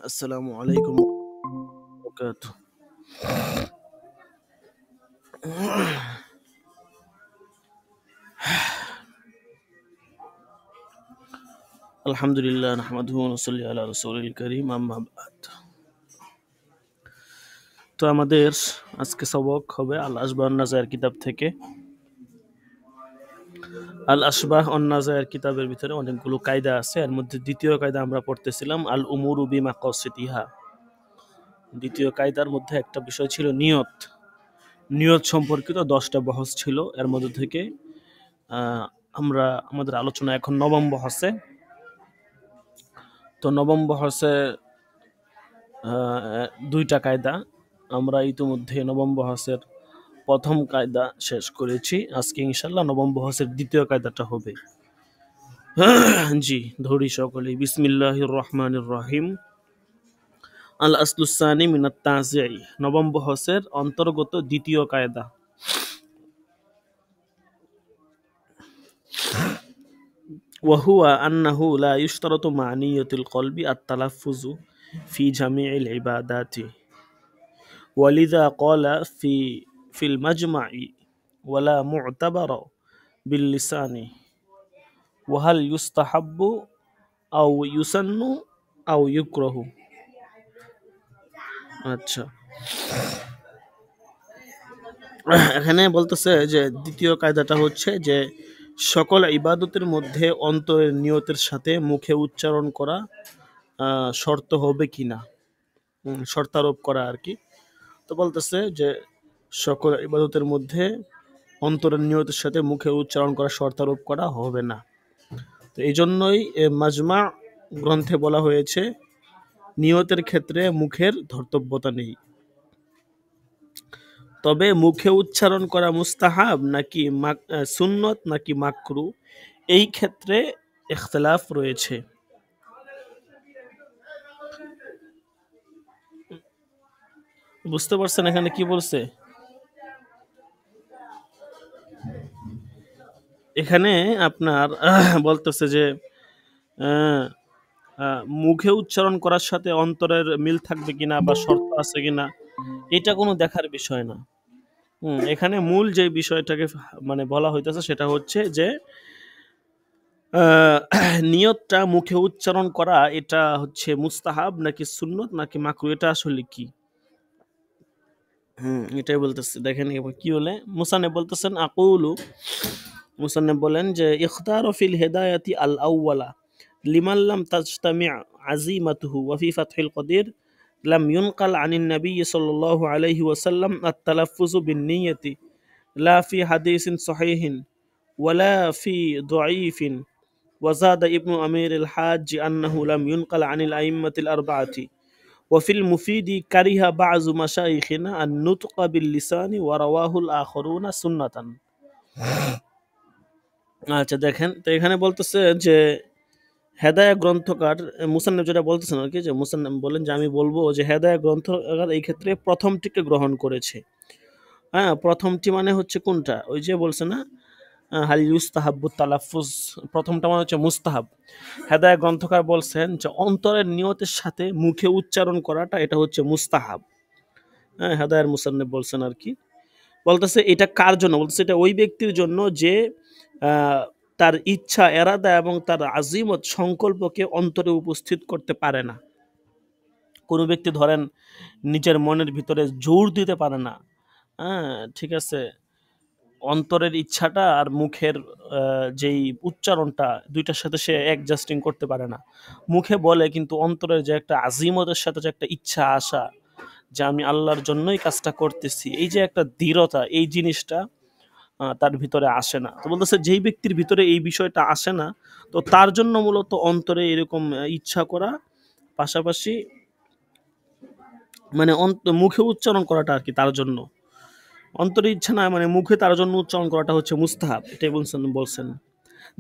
আসসালামু আলাইকুম ওয়াবারাকাতুহু। আলহামদুলিল্লাহ নাহমাদুহু ওয়া নুসাল্লি আলা রাসূলিল কারীম আম্মা বা'দ। তো আমাদের আজকে সবক হবে আল আসবাহ ওয়ান নাযায়ের কিতাব থেকে। আল আসবাহ ওয়ান নাযায়ের কিতাবের ভিতরে অনেকগুলো কায়দা আছে। এর মধ্যে দ্বিতীয় কায়দা আমরা পড়তেছিলাম আল উমুরু বিমাকাসিদিহা। দ্বিতীয় কায়দার মধ্যে একটা বিষয় ছিল নিয়ত। নিয়ত সম্পর্কিত 10টা বহস ছিল। এর মধ্যে থেকে আমরা আমাদের আলোচনা এখন নবম বহসে। তো নবম বহসে 2টা কায়দা আমরা ইতিমধ্যে নবম বহসের প্রথম কায়দা শেষ করেছি। আজকে ইনশাল্লাহ নবম বহসের দ্বিতীয় কায়দাটা হবে। জি, ধরি সকলেই। বিসমিল্লাহির রহমানির রহিম। আল আসলুসানি মিনাত তাজিই, নবম বহসের অন্তর্গত দ্বিতীয় কায়দা। ওয়াহুয়া আন্নাহু লা ইশতারাতু মা নিয়তিল কলবি আত-তালাফফুযু ফি জামিইল ইবাদাতি ওয়ালিযা ক্বালা ফিল মাজমা'i ওয়ালা মু'তাবারা বিল লিসানি ওয়া হাল ইউস্তাহাব্বু আও ইউসান্নু আও ইউকরাহু। আচ্ছা, এখানে বলতেছে যে দ্বিতীয় কায়দাটা হচ্ছে যে সকল ইবাদতের মধ্যে অন্তরের নিয়তের সাথে মুখে উচ্চারণ করা শর্ত হবে কিনা, শর্তারোপ করা আর কি। তো বলতেছে যে সকল ইবাদতের মধ্যে অন্তরের নিয়তের সাথে মুখে উচ্চারণ করা শর্তারোপ করা হবে না। তো এই জন্যই মাজমা গ্রন্থে বলা হয়েছে নিয়তের ক্ষেত্রে মুখের ধর্তব্যতা নেই। তবে মুখে উচ্চারণ করা মুস্তাহাব নাকি সুন্নত নাকি মাকরু, এই ক্ষেত্রে ইখতিলাফ রয়েছে। বুঝতে পারছেন এখানে কি বলছে? এখানে আপনার বলতেছে যে মুখে উচ্চারণ করার সাথে অন্তরের মিল থাকবে কিনা বা শর্ত আছে কিনা, এটা কোনো দেখার বিষয় না। এখানে মূল যে বিষয়টাকে মানে বলা হইতেছে সেটা হচ্ছে যে নিয়তটা মুখে উচ্চারণ করা এটা হচ্ছে মুস্তাহাব নাকি সুন্নত নাকি মাকরু, এটা আসলে কি। এটাই বলতেছে। দেখেন এবার কি বলে মুসান্নেফ বলতেছেন আকুলু, মুসান্নেফ বলেন যে ইখতারু ফিল হিদায়াতি আল আউওয়ালা লিমান লাম তাজতামি আযীমাতুহু ওয়া ফি ফাতহিল কদির লাম ইউনকাল আনিন নবী সাল্লাল্লাহু আলাইহি ওয়াসাল্লাম আত-তালাফফুযু বিন নিয়্যাতি লা ফি হাদিসিন সহিহিন ওয়ালা ফি দাঈফিন ওয়াজাদা ইবনু আমির আল হাজ আন্নাহু লাম ইউনকাল আনিল আইম্মাতিল আরবাআতি وفي المفيد كره بعض مشايخنا النطق باللسان ورواه الآخرون سنة। আচ্ছা দেখেন, তো এখানে বলতেছে যে হেদায়া গ্রন্থকার মুসান্নেফ যেটা বলতেছেন আর কি, যে মুসান্নেফ বলেন যে আমি বলবো যে হেদায়া গ্রন্থকার এই ক্ষেত্রে প্রথমটিকে গ্রহণ করেছে। হ্যাঁ, প্রথমটি মানে হচ্ছে কোনটা, ওই যে বলছে না হাল ইউস্তাহাব্বু তালাফফুজ, প্রথমটা মানে হচ্ছে মুস্তাহাব। হেদায়া গ্রন্থকার বলছেন যে অন্তরের নিয়তের সাথে মুখে উচ্চারণ করাটা এটা হচ্ছে মুস্তাহাব। হ্যাঁ, হেদায়ার মুসান্নেফ বলছেন আর কি। বলতেছে এটা কার জন্য, বলতেছে এটা ওই ব্যক্তির জন্য যে তার ইচ্ছা এরাদা এবং তার আজিমত সংকল্পকে অন্তরে উপস্থিত করতে পারে না। কোনো ব্যক্তি ধরেন নিজের মনের ভিতরে জোর দিতে পারে না, হ্যাঁ ঠিক আছে, অন্তরের ইচ্ছাটা আর মুখের যেই উচ্চারণটা দুইটার সাথে সে অ্যাডজাস্টিং করতে পারে না। মুখে বলে কিন্তু অন্তরের যে একটা আজিমতের সাথে যে একটা ইচ্ছা আসা যে আমি আল্লাহর জন্যই কাজটা করতেছি, এই যে একটা দৃঢ়তা, এই জিনিসটা তার ভিতরে আসে না। তো বলতেছে যেই ব্যক্তির ভিতরে এই বিষয়টা আসে না, তো তার জন্য মূলত অন্তরে এরকম ইচ্ছা করা পাশাপাশি মানে মুখে উচ্চারণ করাটা আর কি তার জন্য, অন্তরে ইচ্ছা না মানে মুখে তার জন্য উচ্চারণ করাটা হচ্ছে মুস্তাহাব। এটাই বলছেন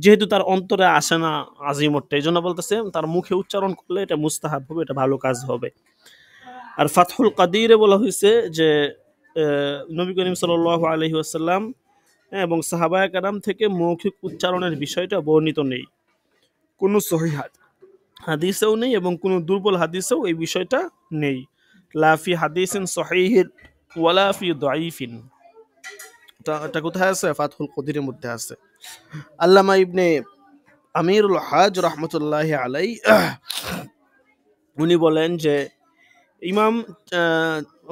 যেহেতু তার অন্তরে আসে না আজিমতটা, এই জন্য বলতেছে তার মুখে উচ্চারণ করলে এটা মুস্তাহাব হবে, এটা ভালো কাজ হবে। আর ফাতহুল কাদিরে বলা হয়েছে যে নবী করিম সাল্লাল্লাহু আলাইহি ওয়াসাল্লাম এবং সাহাবায়ে কেরাম থেকে মৌখিক উচ্চারণের বিষয়টা বর্ণিত নেই কোনো সহিহ হাদিসেও নেই এবং কোনো দুর্বল হাদিসেও এই বিষয়টা নেই। লাফি হাদিসিন সহিহিন ওয়ালা ফি দাইফিন। এটা কোথায় আছে? ফাতহুল কদিরের মধ্যে আছে। আল্লামা ইবনে আমিরুল হাজ রহমতুল্লাহ আলাই উনি বলেন যে ইমাম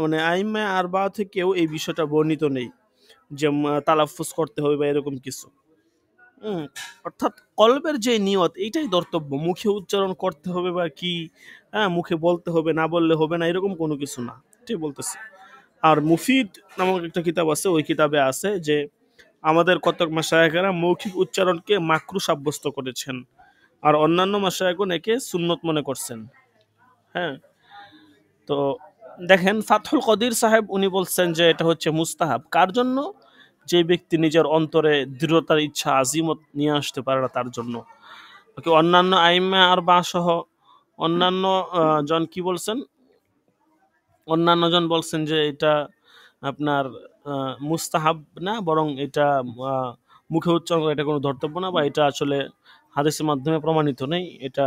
মানে আইমা আরবা থেকেও এই বিষয়টা বর্ণিত নেই যে তালাফুজ করতে হবে বা এরকম কিছু। হুম, অর্থাৎ কলবের যে নিয়ত এইটাই ধর্তব্য, মুখে উচ্চারণ করতে হবে বা কি, হ্যাঁ মুখে বলতে হবে, না বললে হবে না, এরকম কোনো কিছু না, ঠিক বলতেছি। আর মুফিদ নামক একটা কিতাব আছে, ওই কিতাবে আছে যে আমাদের কতক মাশায়েখরা মৌখিক উচ্চারণকে মাকরু সাব্যস্ত করেছেন, আর অন্যান্য মাশায়েখগণ একে সুন্নত মনে করছেন। হ্যাঁ, তো দেখেন ফাতহুল কদির সাহেব উনি বলছেন যে এটা হচ্ছে মুস্তাহাব কার জন্য? যে ব্যক্তি নিজের অন্তরে দৃঢ়তার ইচ্ছা আজিমত নিয়ে আসতে পারে না তার জন্য। ওকে অন্যান্য আইমা আর বা সহ অন্যান্য জন কি বলছেন, অন্যান্য জন বলছেন যে এটা আপনার মুস্তাহাব না, বরং এটা মুখে উচ্চারণ করা এটা কোনো ধর্তব্য না, বা এটা আসলে হাদিসের মাধ্যমে প্রমাণিত নেই, এটা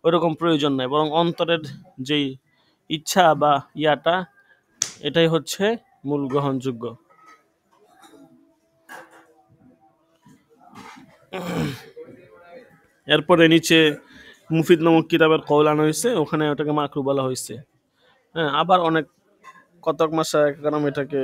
ওইরকম প্রয়োজন নাই, বরং অন্তরের যেই ইচ্ছা বা ইয়াটা এটাই হচ্ছে মূল গ্রহণযোগ্য। এরপরে নিচে মুফিদ নামক কিতাবের কৌল আনা হয়েছে, ওখানে ওটাকে মাকরু বলা হয়েছে। হ্যাঁ, আবার অনেক কতক মাসায়েখ কেরাম এটাকে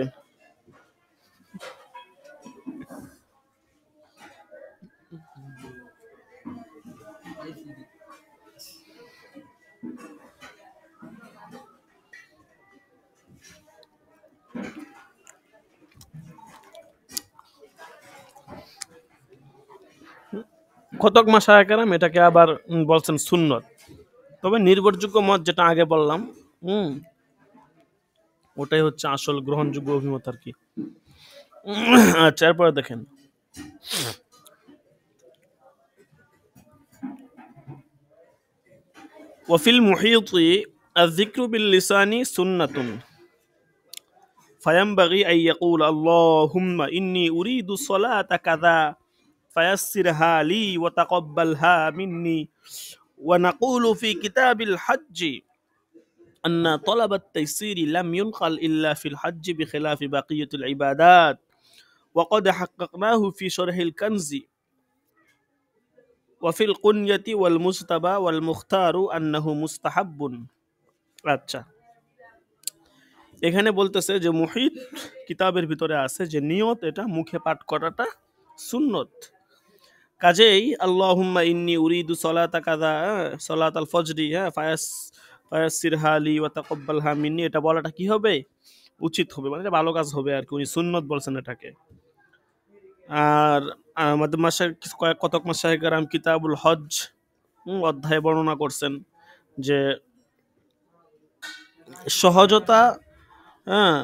কতক মাসায়েখ কেরাম এটাকে আবার বলছেন সুন্নত। তবে নির্ভরযোগ্য মত যেটা আগে বললাম, হুম, ওটাই হচ্ছে আসল গ্রহণযোগ্য অভিমত আর কি। আচ্ছা, এরপরে দেখেন ওয়াফিল মুহিতি الذكر باللسان سنة فينبغي أن يقول اللهم إني أريد الصلاة كذا فيسرها لي وتقبلها مني. ونقول في كتاب الحج أن طلب التيسير لم ينقل إلا في الحج بخلاف بقية العبادات، وقد حققناه في شرح الكنز وفي القنية والمجتبى والمختار أنه مستحب. আচ্ছা, এখানে বলতেছে যে মুহিত কিতাবের ভিতরে আছে যে নিয়ত এটা মুখে পাঠ করাটা সুন্নত। কাজেই আল্লাহুম্মা ইন্নী উরিদু সলাতা কাযা, সলাতাল ফজরি, হ্যাঁ ফায়াসসিরহা লি ওয়া তাকাব্বালহা মিন্নি, এটা বলাটা কি হবে? উচিত হবে, মানে এটা ভালো কাজ হবে আর কি, উনি সুন্নত বলছেন এটাকে। আর আমাদের মাসের কতক মাসায়ে কেরাম কিতাবুল হজ অধ্যায়ে বর্ণনা করছেন যে সহজতা, হ্যাঁ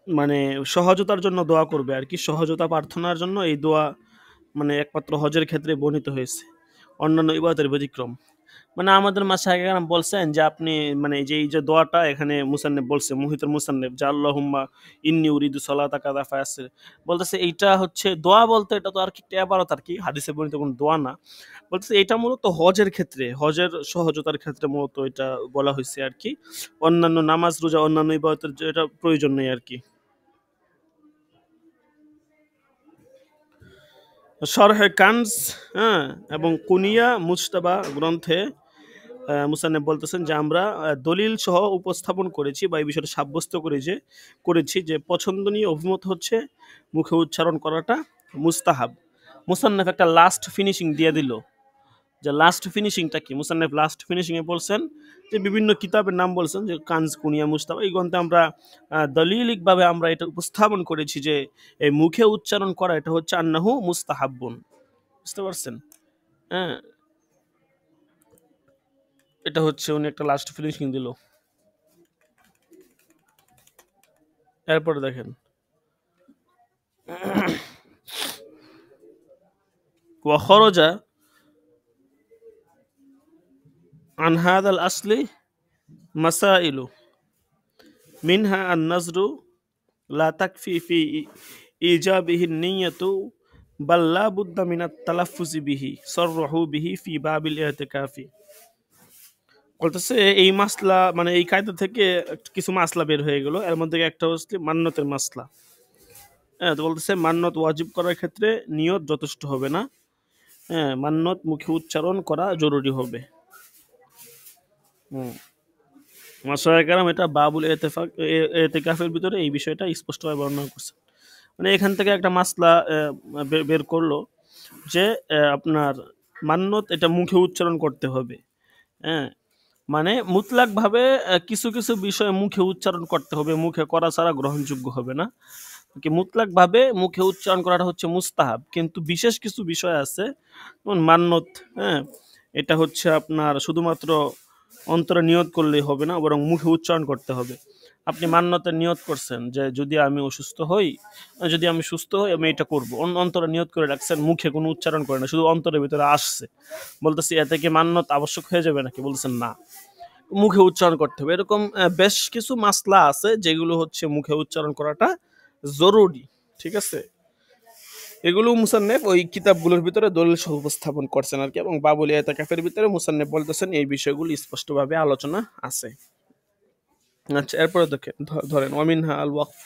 মানে সহজতার জন্য দোয়া করবে আর কি, সহজতা প্রার্থনার জন্য এই দোয়া মানে একমাত্র হজের ক্ষেত্রে বর্ণিত হয়েছে, অন্যান্য ইবাদতের ব্যতিক্রম। মানে আমাদের মাশায়েখ কেরাম বলছেন যে আপনি মানে এই যে দোয়াটা এখানে মুসান্নেফ বলছে, মুহিতের মুসান্নেফ, যে আল্লাহুম্মা ইন্নী উরিদু সলাতা কাযা ফায়াসসির, বলতেছে এইটা হচ্ছে দোয়া বলতে এটা তো আর কি একটা ইবারত আর কি, হাদিসে বর্ণিত কোনো দোয়া না। বলতেছে এটা মূলত হজের ক্ষেত্রে, হজের সহজতার ক্ষেত্রে মূলত এটা বলা হয়েছে আর কি, অন্যান্য নামাজ রোজা অন্যান্য ইবাদতের এটা প্রয়োজন নেই আর কি। শরহে কানজ, হ্যাঁ, এবং কুনিয়া মুজতাবা গ্রন্থে মুসান্নেফ বলতেছেন যে আমরা দলিল সহ উপস্থাপন করেছি বা এই বিষয়টা সাব্যস্ত করেছি যে পছন্দনীয় অভিমত হচ্ছে মুখে উচ্চারণ করাটা মুস্তাহাব। মুসান্নেফ একটা লাস্ট ফিনিশিং দিয়ে দিল, যে লাস্ট ফিনিশিংটা কি, মুসান্নেফ লাস্ট ফিনিশিং এ বলছেন যে বিভিন্ন কিতাবের নাম বলছেন যে কানজ কুনিয়া মুস্তাবা, এই গ্রন্থে আমরা দলিলিকভাবে আমরা এটা উপস্থাপন করেছি যে এই মুখে উচ্চারণ করা এটা হচ্ছে আন্নাহু মুস্তাহাব্বুন। বুঝতে পারছেন? হ্যাঁ, এটা হচ্ছে উনি একটা লাস্ট ফিনিশিং দিল। এরপরে দেখেন ওয়াখরজা আন হাদাল আসলি মাসাইলু মিনহা আন নাজরু লা তাকফি ফি ইজাবিহি নিয়্যাতু বাল লা বুদ্দা মিনাত তালাফফুজি বিহি সাররাহু বিহি ফি বাবিল ইতিকাফি। বলতেছে এই মাসলা মানে এই কায়দা থেকে কিছু মাসলা বের হয়ে গেল, এর মধ্যে একটা হচ্ছে মান্নতের মাসলা। হ্যাঁ, তো বলতেছে মান্নত ওয়াজিব করার ক্ষেত্রে নিয়ত যথেষ্ট হবে না। হ্যাঁ, মান্নত মুখে উচ্চারণ করা জরুরি হবে। হুম, মাশায়েখ কেরাম এটা বাবুল এতেকাফের ভিতরে এই বিষয়টা স্পষ্টভাবে বর্ণনা করছে। মানে এখান থেকে একটা মাসলা বের করলো যে আপনার মান্নত এটা মুখে উচ্চারণ করতে হবে। হ্যাঁ, মানে মুতলাকভাবে কিছু কিছু বিষয় মুখে উচ্চারণ করতে হবে, মুখে করা ছাড়া গ্রহণযোগ্য হবে না। কি মুতলাকভাবে মুখে উচ্চারণ করাটা হচ্ছে মুস্তাহাব, কিন্তু বিশেষ কিছু বিষয় আছে যেমন মান্নত। হ্যাঁ, এটা হচ্ছে আপনার শুধুমাত্র অন্তরে নিয়ত করলেই হবে না, বরং মুখে উচ্চারণ করতে হবে। আপনি মান্যতের নিয়ত করছেন যে যদি আমি অসুস্থ হই, যদি আমি সুস্থ হই আমি এটা করবো, অন্তরে নিয়ত করে রাখছেন, মুখে কোনো উচ্চারণ করে না, শুধু অন্তরের ভিতরে আসছে। বলতেছি এতে কি মান্যত আবশ্যক হয়ে যাবে নাকি? বলতেছেন না, মুখে উচ্চারণ করতে হবে। এরকম বেশ কিছু মাসলা আছে যেগুলো হচ্ছে মুখে উচ্চারণ করাটা জরুরি। ঠিক আছে, এগুলো মুসান্নেফ ওই কিতাবগুলোর ভিতরে দলিল সহ উপস্থাপন করছেন আর কি, এবং বাবুল ইতিকাফের ভিতরে মুসান্নেফ বলতেছেন এই বিষয়গুলো স্পষ্টভাবে আলোচনা আছে। আচ্ছা, এরপরে দেখেন, ধরেন ওয়ামিনহা আল ওয়াকফ,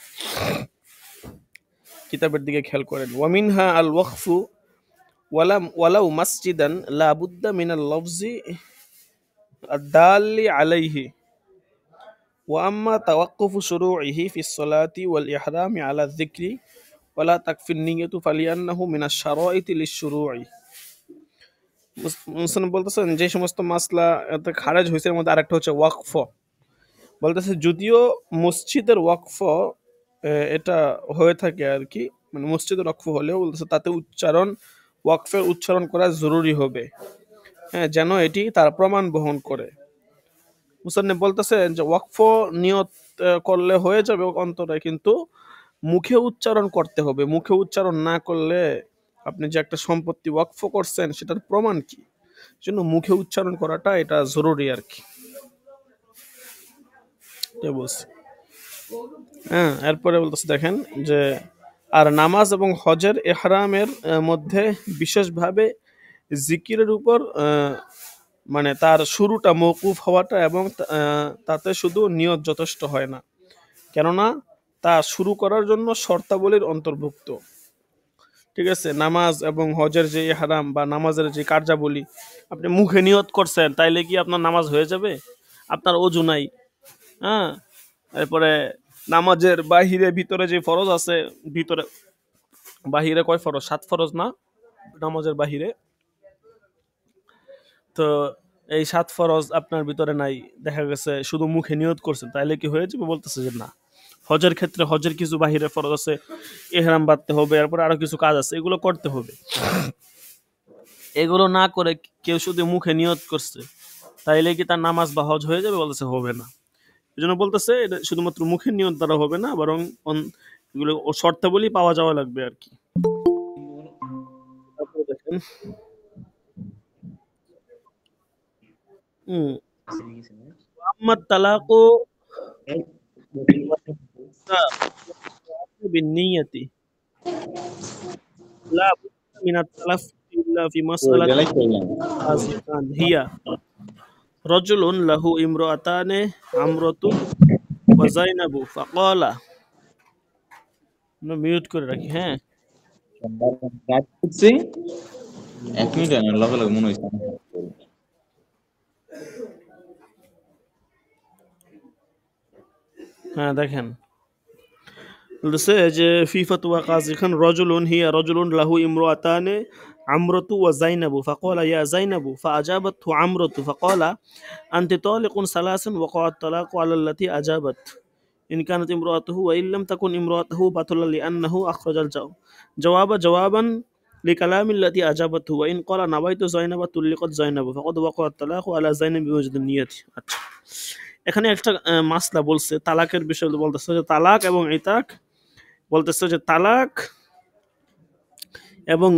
কিতাবের দিকে খেয়াল করেন। ওয়ামিনহা আল ওয়াকফু ওয়ালাউ মাসজিদান লা বুদ্দা মিনাল লফজি আদ-দাল্লি আলাইহি ওয়া আম্মা তাওয়াক্কুফু শুরুইহি ফিস সালাতি ওয়াল ইহরামি আলা যিকরি ওয়ালা তাকফিন নিয়্যাতু ফালিয়ান্নাহু মিনাশ শারাইতি লিশ-শুরুই। মুসলিম বলতেছেন যে সমস্ত মাসলা এতে খারেজ হয়েছে, এর মধ্যে আরেকটা হচ্ছে ওয়াকফ। বলতেছে যদিও মসজিদের ওয়াকফ এটা হয়ে থাকে আর কি, মানে মসজিদের ওয়াকফ হলেও বলতেছে তাতে উচ্চারণ, ওয়াকফের উচ্চারণ করা জরুরি হবে। হ্যাঁ, যেন এটি তার প্রমাণ বহন করে। মুসান্নিফ বলতেছেন যে ওয়াকফ নিয়ত করলে হয়ে যাবে অন্তরে, কিন্তু মুখে উচ্চারণ করতে হবে। মুখে উচ্চারণ না করলে আপনি যে একটা সম্পত্তি ওয়াকফ করছেন সেটার প্রমাণ কি? জন্য মুখে উচ্চারণ করাটা এটা জরুরি আর কি, এটা বলছি। হ্যাঁ, এরপরে বলতেছে দেখেন যে আর নামাজ এবং হজের এহরামের মধ্যে বিশেষভাবে জিকিরের উপর মানে তার শুরুটা মওকুফ হওয়াটা এবং তাতে শুধু নিয়ত যথেষ্ট হয় না, কেননা তা শুরু করার জন্য শর্তাবলীর অন্তর্ভুক্ত। ঠিক আছে, নামাজ এবং হজের যে ইহরাম বা নামাজের যে কার্যাবলী, আপনি মুখে নিয়ত করছেন তাইলে কি আপনার নামাজ হয়ে যাবে? আপনার ওযু নাই। হ্যাঁ, এরপরে নামাজের বাহিরে ভিতরে যে ফরজ আছে, ভিতরে বাহিরে কয় ফরজ? 7 ফরজ না নামাজের বাহিরে? তো এই 7 ফরজ আপনার ভিতরে নাই, দেখা গেছে শুধু মুখে নিয়ত করছেন, তাইলে কি হয়ে যাবে? বলতেছে যে না। হজের ক্ষেত্রে হজের কিছু বাহিরে ফরজ আছে, ইহরাম বাঁধতে হবে, এরপর আরো কিছু কাজ আছে, এগুলো করতে হবে। এগুলো না করে কেউ শুধু মুখে নিয়ত করছে, তাইলে কি তার নামাজ বা হজ হয়ে যাবে? বলতেছে হবে না। এই জন্য বলতেছে এটা শুধুমাত্র মুখের নিয়ত দ্বারা হবে না, বরং এগুলো শর্তাবলী পাওয়া যাওয়া লাগবে আর কি। তারপরে দেখেন আম্মাত তালাকু বিন্নিয়াতি লা বুদ্দা মিনাত তালাফফুজ ইল্লা ফি মাসআলাতি আযিকান হিয়া রাজুলুন লাহু ইমরাতানে আমরাতু ওয়া যায়নাবু ফাকালা। মিউট করে রাখি। হ্যাঁ, এক মিনিট লগে লগে মনে হইছে। হ্যাঁ দেখেন বলতেছে যে ফি ফাতওয়া কাজী খান রাজুলুন হিয়া রাজুলুন লাহু ইমরাতানে আমরাতু ওয়া যায়নাবু ফাকালা ইয়া যায়নাবু ফাআজাবাতহু আমরাতু ফাকালা আনতি তালিকুন সালাসান ওয়াকা'a আত-তালাকু আলা আল্লাতি আজাবাত ইন কানাত ইমরাতুহু ওয়া ইল্লাম তাকুন ইমরাতুহু বাতালা লিআন্নাহু আখরাজাল জাওয়াবান লিকালামি আল্লাতি আজাবাতহু ওয়া ইন ক্বালা নাবাইতু যায়নাবা তুল্লিকাত যায়নাবু ফাকাদ ওয়াকা'a আত-তালাকু আলা যায়নাবি বিওয়াজদিন নিয়াতি। আচ্ছা, এখানে একটা মাসলা বলছে তালাকের বিষয়, বলতেছে যে তালাক এবং ইতাক, বলতেছে যে তালাক এবং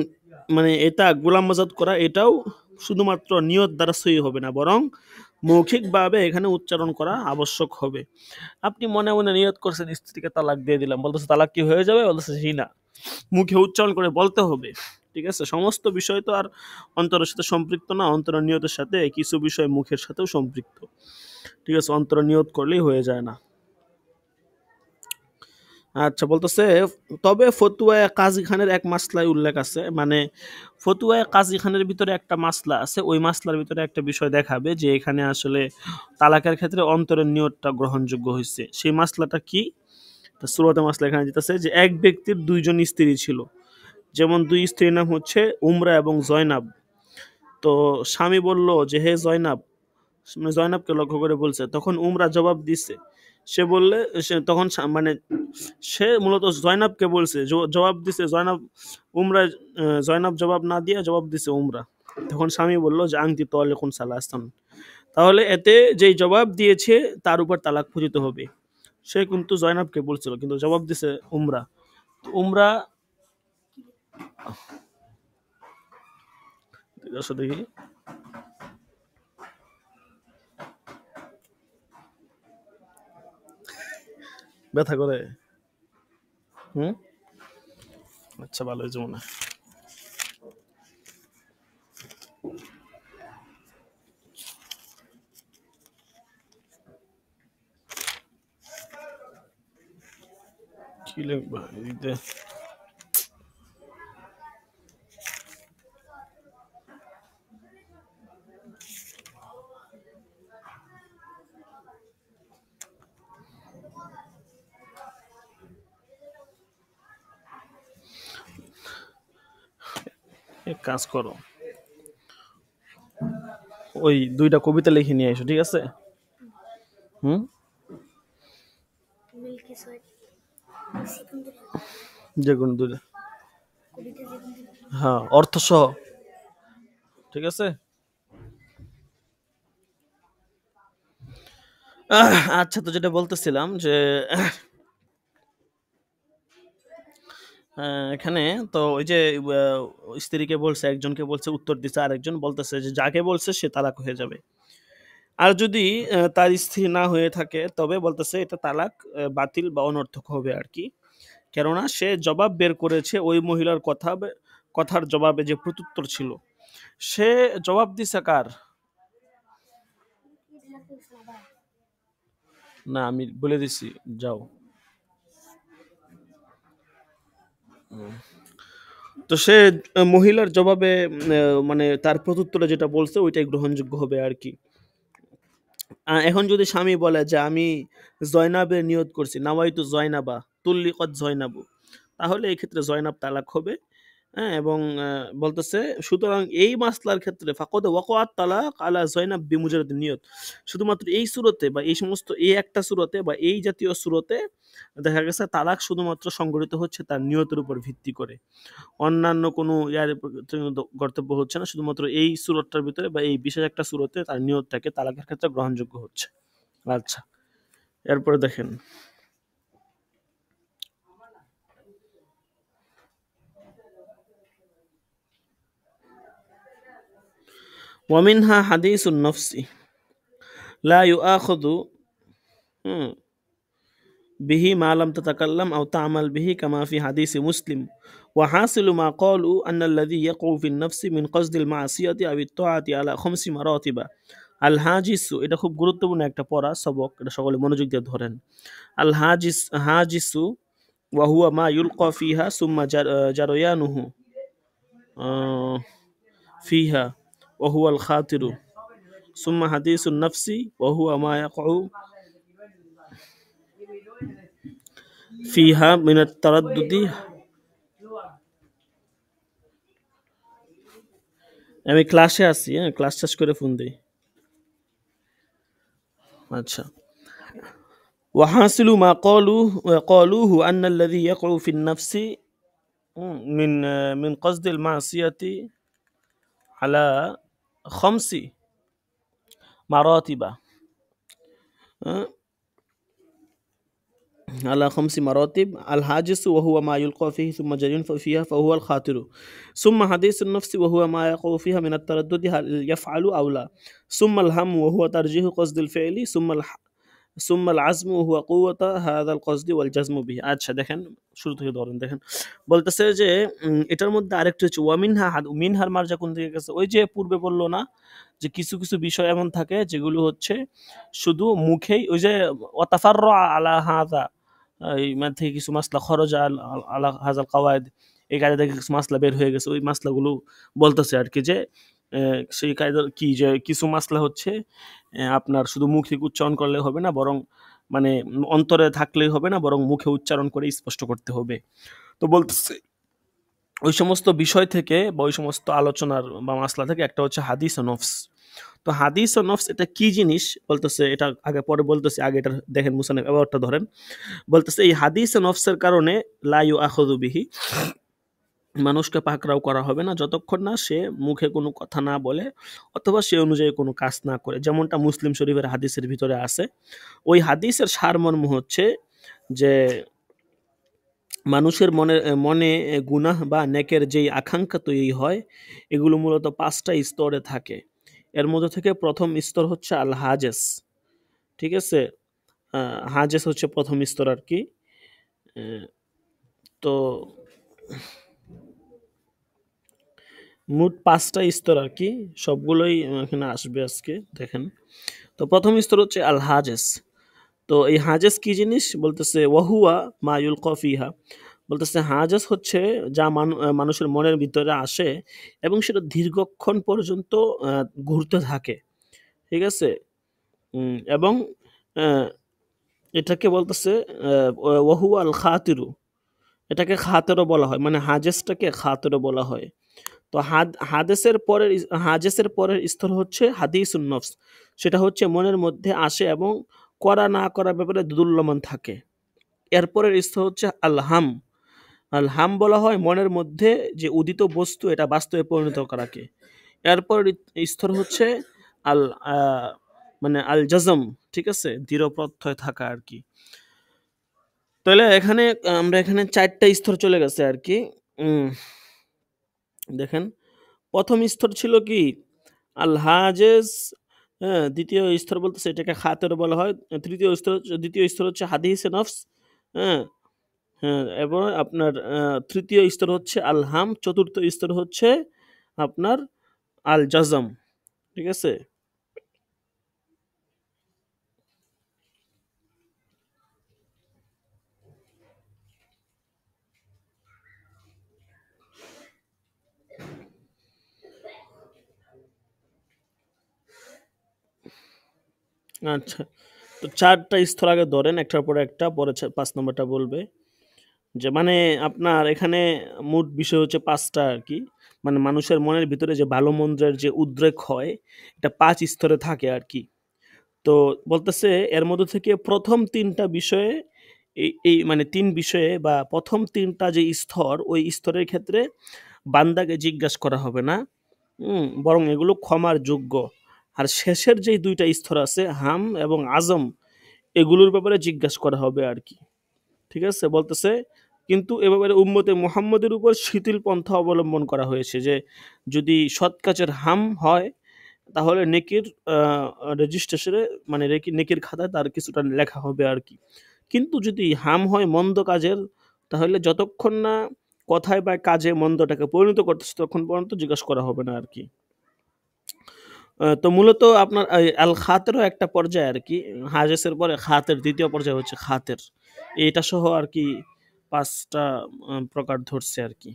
মানে এটা গোলাম আজাদ করা, এটাও শুধুমাত্র নিয়ত দ্বারা সহি হবে না, বরং মৌখিকভাবে এখানে উচ্চারণ করা আবশ্যক হবে। আপনি মনে মনে নিয়ত করছেন স্ত্রীকে তালাক দিয়ে দিলাম, বলতেছে তালাক কি হয়ে যাবে, বলতেছে জি না, মুখে উচ্চারণ করে বলতে হবে। ঠিক আছে, সমস্ত বিষয় তো আর অন্তরের সাথে সম্পৃক্ত না, অন্তরের নিয়তের সাথে কিছু বিষয় মুখের সাথেও সম্পৃক্ত। ঠিক আছে, অন্তরে নিয়ত করলেই হয়ে যায় না। আচ্ছা, বলতেছে তবে ফতুয়ায়ে কাজী খানের এক মাসলায় উল্লেখ আছে, মানে ফতুয়ায়ে কাজী খানের ভিতরে একটা মাসলা আছে, ওই মাসলার ভিতরে একটা বিষয় দেখাবে যে এখানে আসলে তালাকের ক্ষেত্রে অন্তরের নিয়তটা গ্রহণযোগ্য হয়েছে। সেই মাসলাটা কি? সূরাতে মাসলা এখানে দিতেছে যে এক ব্যক্তির দুইজন স্ত্রী ছিল, যেমন দুই স্ত্রীর নাম হচ্ছে উমরা এবং জয়নাব। তো স্বামী বলল যে হে জয়নাব, মানে জয়নাবকে লক্ষ্য করে বলছে, তখন উমরা জবাব দিছে, সে বললে সে তখন মানে সে মূলত জয়নাবকে বলছে, জবাব দিছে জয়নাব, উমরা জয়নাব জবাব না দিয়ে জবাব দিছে উমরা। তখন স্বামী বলল যে আংটি তালিকুন সালাসান, তাহলে এতে যেই জবাব দিয়েছে তার উপর তালাক পতিত হবে। সে কিন্তু জয়নাবকে বলছিল, কিন্তু জবাব দিছে উমরা। তো উমরা দেখি ব্যথা করে। হুম, আচ্ছা ভালো হয়েছে মনে হয়। কি লিখবা এদিকে? এক কাজ করো, ওই দুইটা কবিতা লিখে নিয়ে এসো, ঠিক আছে? হুম, যে কোনো দুইটা, হ্যাঁ, অর্থ সহ, ঠিক আছে? আচ্ছা, তো যেটা বলতেছিলাম যে এখানে তো ওই যে স্ত্রীকে বলছে, একজনকে বলছে উত্তর দিছে, আরেকজন বলতেছে যে যাকে বলছে সে তালাক হয়ে যাবে। আর যদি তার স্ত্রী না হয়ে থাকে তবে বলতেছে এটা তালাক বাতিল বা অনর্থক হবে আর কি। কেননা সে জবাব বের করেছে ওই মহিলার কথার জবাবে যে প্রত্যুত্তর ছিল, সে জবাব দিছে কার? না, আমি বলে দিছি, যাও। তো সে মহিলার জবাবে মানে তার প্রত্যুত্তরে যেটা বলছে ওইটাই গ্রহণযোগ্য হবে আর কি। এখন যদি স্বামী বলে যে আমি জয়নাবের নিয়ত করছি, নাওয়াইতু জয়নাবা তুল্লিকত জয়নাবু, তাহলে এই ক্ষেত্রে জয়নাব তালাক হবে। হ্যাঁ, এবং বলতেছে সুতরাং এই মাসলার ক্ষেত্রে ফাকদ ওয়াকাত তালাক আলা জয়নাব বিমুজারাদ নিয়ত, শুধুমাত্র এই সূরতে বা এই সমস্ত এই একটা সূরতে বা এই জাতীয় সূরতে দেখা গেছে তালাক শুধুমাত্র সংঘটিত হচ্ছে তার নিয়তের উপর ভিত্তি করে, অন্যান্য কোনো ইয়ার কর্তব্য হচ্ছে না, শুধুমাত্র এই সূরতটার ভিতরে বা এই বিশেষ একটা সূরতে তার নিয়তটাকে তালাকের ক্ষেত্রে গ্রহণযোগ্য হচ্ছে। আচ্ছা, এরপরে দেখেন ওয়ামিনহা হাদিসুন নফসি লা ইউআখাযু বিহি মা লাম তাতাকাল্লাম আও তা'মাল বিহি কামা ফি হাদিসি মুসলিম ওয়া হাসিলু মা ক্বালু আন্না আল্লাযী ইয়াকউ ফিন নাফসি মিন কসদিল মা'সিয়াতি আও ইত-তাআতি আলা খামসি মারাতিবা। আল হাজিসু, এটা খুব গুরুত্বপূর্ণ একটা পড়া সবক, এটা সকলে মনোযোগ দিয়ে ধরেন। আল হাজিসু ওয়া হুয়া মা ইউলকা ফিহা সুম্মা জারয়ানুহু ফিহা ওয়া হুয়া আল খাতিরু সুম্মা হাদিসুন নাফসি ওয়া হুয়া মা ইয়াকউ ফিহা মিনাত তারাদ্দুদি। আমি ক্লাসে আছি, হ্যাঁ, ক্লাস শেষ করে ফোন দিই। আচ্ছা, ওয়াহাসিলু মা ক্বালুহু আন্না আল্লাযী ইয়াকউ ফিন নাফসি মিন মিন কসদিল মা'সিয়াতি আলা খামসি মারাতিবা। على 5 مراتب: الحاجز وهو ما يلقى فيه ثم جري فيها فهو الخاطر، ثم حديث النفس وهو ما يقع فيها من التردد هل يفعل أو لا، ثم الهم وهو ترجيح قصد الفعل، ثم العزم وهو قوة هذا القصد والجزم به। আচ্ছা দেখেন, শুরু থেকে ধরেন, দেখেন বলতেছে যে এটার মধ্যে আরেকটা হচ্ছে মিনহার মার্জা কোন দিকে গেছে, ওই যে পূর্বে বললো না যে কিছু কিছু বিষয় এমন থাকে যেগুলো হচ্ছে শুধু মুখেই, ওই যে ওয়াতাফাররা আলা হাযা, এই মানে থেকে কিছু মাসলা খরজা আলা হাযাল কাওয়ায়েদ, এই কায়দা থেকে কিছু মাসলা বের হয়ে গেছে, ওই মাসলাগুলো বলতেছে আর কি, যে সেই কায়দার কি যে কিছু মাসলা হচ্ছে আপনার শুধু মুখে উচ্চারণ করলে হবে না, বরং মানে অন্তরে থাকলেই হবে না, বরং মুখে উচ্চারণ করে স্পষ্ট করতে হবে। তো বলতেছে ওই সমস্ত বিষয় থেকে বা ওই সমস্ত আলোচনার বা মাসলা থেকে একটা হচ্ছে হাদিস ও নফস। তো হাদিস ও নফস এটা কি জিনিস বলতেছে, এটা আগে পরে বলতেছে, আগে এটা দেখেন মুসান্নিফ ব্যাপারটা ধরেন। বলতেছে এই হাদিস ও নফসের কারণে লা ইউআখাযু বিহি, মানুষকে পাকড়াও করা হবে না যতক্ষণ না সে মুখে কোনো কথা না বলে অথবা সে অনুযায়ী কোনো কাজ না করে, যেমনটা মুসলিম শরীফের হাদিসের ভিতরে আছে। ওই হাদিসের সারমর্ম হচ্ছে যে মানুষের মনে মনে গুনাহ বা নেকের যেই আকাঙ্ক্ষা তৈরি হয়, এগুলো মূলত ৫টা স্তরে থাকে। এর মধ্যে থেকে প্রথম স্তর হচ্ছে আল হাজেস, ঠিক আছে? হাজেস হচ্ছে প্রথম স্তর আর কি। তো মোট ৫টা স্তর আর কি, সবগুলোই এখানে আসবে আজকে, দেখেন। তো প্রথম স্তর হচ্ছে আল হাজেস। তো এই হাজেস কি জিনিস বলতেছে, ওয়াহুয়া মা ইউলকা ফিহা, বলতেছে হাজেস হচ্ছে যা মানুষের মনের ভিতরে আসে এবং সেটা দীর্ঘক্ষণ পর্যন্ত ঘুরতে থাকে, ঠিক আছে? এবং আহ, এটাকে বলতেছে ওয়াহুয়া আল খাতিরু, এটাকে খাতেরও বলা হয়, মানে হাজেসটাকে খাতেরও বলা হয়। তো হাজেসের পরের স্তর হচ্ছে হাদিসুন নফস, সেটা হচ্ছে মনের মধ্যে আসে এবং করা না করার ব্যাপারে দুদুল্যমান থাকে। এরপরের স্তর হচ্ছে আলহাম। আলহাম বলা হয় মনের মধ্যে যে উদিত বস্তু এটা বাস্তবে পরিণত করাকে। এরপর স্তর হচ্ছে আল মানে আল জাজম, ঠিক আছে, দৃঢ় প্রত্যয় থাকা আর কি। তাহলে এখানে আমরা এখানে 4টা স্তর চলে গেছে আর কি। দেখেন প্রথম স্তর ছিল কি আল হাজেস, হ্যাঁ, দ্বিতীয় স্তর বলতেছে এটাকে খাতের বলা হয়, দ্বিতীয় স্তর হচ্ছে হাদিসে নফস, হ্যাঁ, হ্যাঁ, এবং আপনার তৃতীয় স্তর হচ্ছে আলহাম, চতুর্থ স্তর হচ্ছে আপনার আল জাজম, ঠিক আছে? আচ্ছা, তো 4টা স্তর আগে ধরেন একটার পরে একটা, পরে 5 নম্বরটা বলবে। যে মানে আপনার এখানে মোট বিষয় হচ্ছে 5টা আর কি, মানে মানুষের মনের ভিতরে যে ভালো মন্দের যে উদ্রেক হয় এটা 5 স্তরে থাকে আর কি। তো বলতেছে এর মধ্যে থেকে প্রথম 3টা বিষয়ে এই মানে 3 বিষয়ে বা প্রথম 3টা যে স্তর, ওই স্তরের ক্ষেত্রে বান্দাকে জিজ্ঞাসা করা হবে না, বরং এগুলো ক্ষমার যোগ্য। আর শেষের যেই 2টা স্তর আছে হাম এবং আজম, এগুলোর ব্যাপারে জিজ্ঞাসা করা হবে আর কি, ঠিক আছে? বলতেছে কিন্তু এ ব্যাপারে উম্মতে মুহাম্মদের উপর শিথিল পন্থা অবলম্বন করা হয়েছে, যে যদি সৎ কাজের হাম হয় তাহলে নেকির রেজিস্ট্রেশনে, মানে নেকির খাতায় তার কিছুটা লেখা হবে আর কি। কিন্তু যদি হাম হয় মন্দ কাজের, তাহলে যতক্ষণ না কথায় বা কাজে মন্দটাকে পরিণত করতেছে ততক্ষণ পর্যন্ত জিজ্ঞাসা করা হবে না আর কি। তো মূলত আপনার আল খাতেরও একটা পর্যায় আর কি, হাজেসের পরে খাতের দ্বিতীয় পর্যায় হচ্ছে খাতের, এটা সহ আর কি 5টা প্রকার ধরছে আর কি।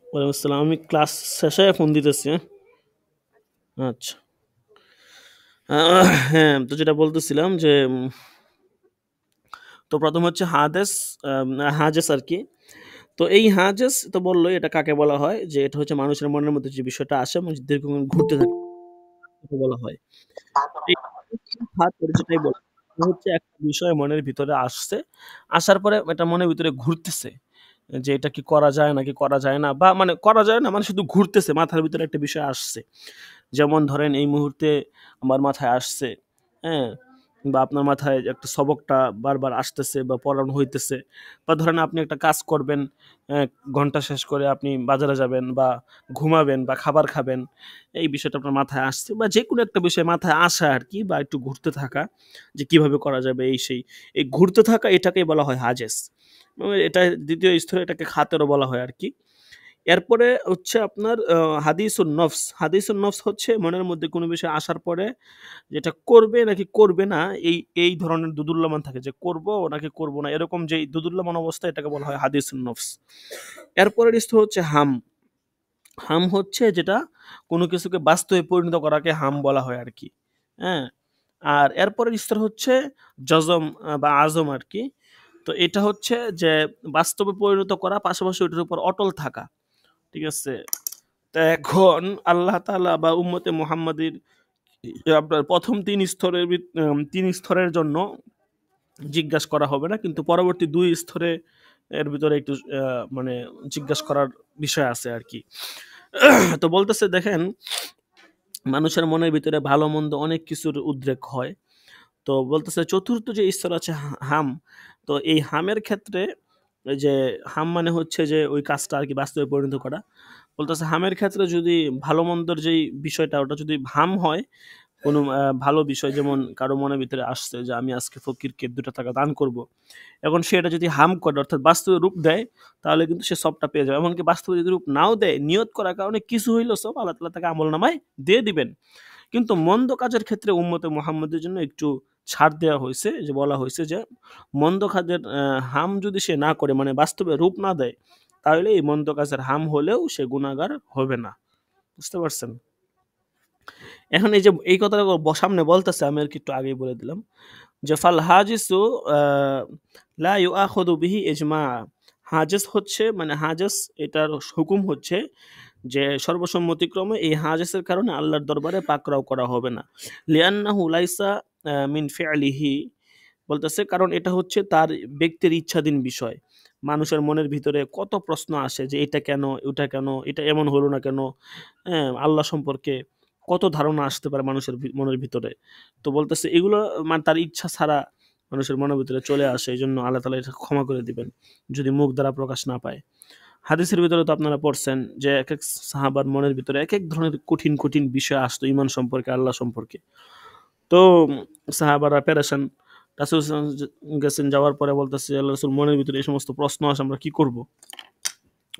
ওয়ালাইকুম আসসালাম, আমি ক্লাস শেষে ফোন দিতেছি, হ্যাঁ? আচ্ছা। হ্যাঁ, তো যেটা বলতেছিলাম যে তো প্রথম হচ্ছে হাজেস আর কি। তো এই হাজেস তো বললোই, এটা কাকে বলা হয়, যে এটা হচ্ছে মানুষের মনের মধ্যে যে বিষয়টা আসে এবং দীর্ঘক্ষণ ঘুরতে থাকে তাকে বলা হয়। এই হাতের যেটাই বলে, হচ্ছে একটা বিষয় মনের ভিতরে আসছে, আসার পরে এটা মনের ভিতরে ঘুরতেছে যে এটা কি করা যায় নাকি করা যায় না, বা মানে করা যায় না মানে শুধু ঘুরতেছে, মাথার ভিতরে একটা বিষয় আসছে। যেমন ধরেন এই মুহূর্তে আমার মাথায় আসছে, হ্যাঁ, বা আপনার মাথায় একটা সবকটা বারবার আসতেছে বা পড়ানো হইতেছে, বা ধরেন আপনি একটা কাজ করবেন, ঘন্টা শেষ করে আপনি বাজারে যাবেন বা ঘুমাবেন বা খাবার খাবেন, এই বিষয়টা আপনার মাথায় আসছে, বা যে কোনো একটা বিষয় মাথায় আসা আর কি, বা একটু ঘুরতে থাকা যে কিভাবে করা যাবে এই সেই, এই ঘুরতে থাকা এটাকেই বলা হয় হাজেস। এটা দ্বিতীয় স্তরে এটাকে খাতেরও বলা হয় আর কি। এরপরে হচ্ছে আপনার হাদিসুন নফস। হাদিসুন নফস হচ্ছে মনের মধ্যে কোনো বিষয় আসার পরে যেটা করবে নাকি করবে না, এই ধরনের দুদুল্যমান থাকে যে করব নাকি করব না, এরকম যে দুদুল্যমান অবস্থা এটাকে বলা হয় হাদিসুন নফস। এরপরের স্তর হচ্ছে হাম। হাম হচ্ছে যেটা কোনো কিছুকে বাস্তবে পরিণত করাকে হাম বলা হয় আর কি, হ্যাঁ। আর এরপরের স্তর হচ্ছে জজম বা আজম আর কি। তো এটা হচ্ছে যে বাস্তবে পরিণত করা, পাশাপাশি ওইটার উপর অটল থাকা, ঠিক আছে। তা এখন আল্লাহ তাআলা বা উম্মতে মুহাম্মাদির আপনার প্রথম তিন স্তরের জন্য জিজ্ঞাসা করা হবে না, কিন্তু পরবর্তী দুই স্তরে এর ভিতরে একটু মানে জিজ্ঞাসা করার বিষয় আছে আর কি। তো বলতেছে দেখেন, মানুষের মনের ভিতরে ভালো মন্দ অনেক কিছুর উদ্রেক হয়। তো বলতেছে চতুর্থ যে স্তর আছে হাম। তো এই হামের ক্ষেত্রে এই যে হাম মানে হচ্ছে যে ওই কাজটা আর কি বাস্তবে পরিণত করা। বলতেছে হামের ক্ষেত্রে যদি ভালো মন্দর যেই বিষয়টা ওটা যদি হাম হয়, কোনো ভালো বিষয়, যেমন কারো মনের ভিতরে আসছে যে আমি আজকে ফকিরকে ২ টাকা দান করব। এখন সে এটা যদি হাম করে অর্থাৎ বাস্তবে রূপ দেয়, তাহলে কিন্তু সে সবটা পেয়ে যাবে। এমনকি বাস্তবে যদি রূপ নাও দেয়, নিয়ত করার কারণে কিছু হইলেও সব আল্লাহ তাআলা তাকে আমলনামায় দিয়ে দিবেন। কিন্তু মন্দ কাজের ক্ষেত্রে উম্মতে মুহাম্মাদের জন্য একটু ছাড় দেওয়া হয়েছে, যে বলা হয়েছে যে মন্দ কাজের হাম যদি সে না করে, মানে বাস্তবে রূপ না দেয়, তাহলে এই মন্দ কাজের হাম হলেও সে গুনাহগার হবে না। বুঝতে পারছেন? এখন এই যে এই কথাটা সামনে বলতেছে, আমি আর কি একটু আগেই বলে দিলাম যে ফাল হাজিসু লা ইউআখাযু বিহি ইজমা। হাজেস হচ্ছে মানে হাজেস, এটার হুকুম হচ্ছে যে সর্বসম্মতিক্রমে এই হাজেসের কারণে আল্লাহর দরবারে পাকড়াও করা হবে না। লিআন্নাহু লাইসা মিন ফি'লিহি, বলতেছে কারণ এটা হচ্ছে তার ব্যক্তির ইচ্ছাধীন বিষয়। মানুষের মনের ভিতরে কত প্রশ্ন আসে যে এটা কেন, ওটা কেন, এটা এমন হলো না কেন, হ্যাঁ, আল্লাহ সম্পর্কে কত ধারণা আসতে পারে মানুষের মনের ভিতরে। তো বলতেছে এগুলো মানে তার ইচ্ছা ছাড়া মানুষের মনের ভিতরে চলে আসে, এই জন্য আল্লাহ তালা এটা ক্ষমা করে দিবেন যদি মুখ দ্বারা প্রকাশ না পায়। হাদিসের ভিতরে তো আপনারা পড়ছেন যে এক এক সাহাবার মনের ভিতরে এক এক ধরনের কঠিন কঠিন বিষয় আসতো ইমান সম্পর্কে, আল্লাহ সম্পর্কে। তো সাহাবারা পেরেশান। রাসূল সাল্লাল্লাহু আলাইহি ওয়াসাল্লাম গেছেন, যাওয়ার পরে বলতেছে আল্লাহ রাসূল মনের ভিতরে এই সমস্ত প্রশ্ন আসে, আমরা কি করব?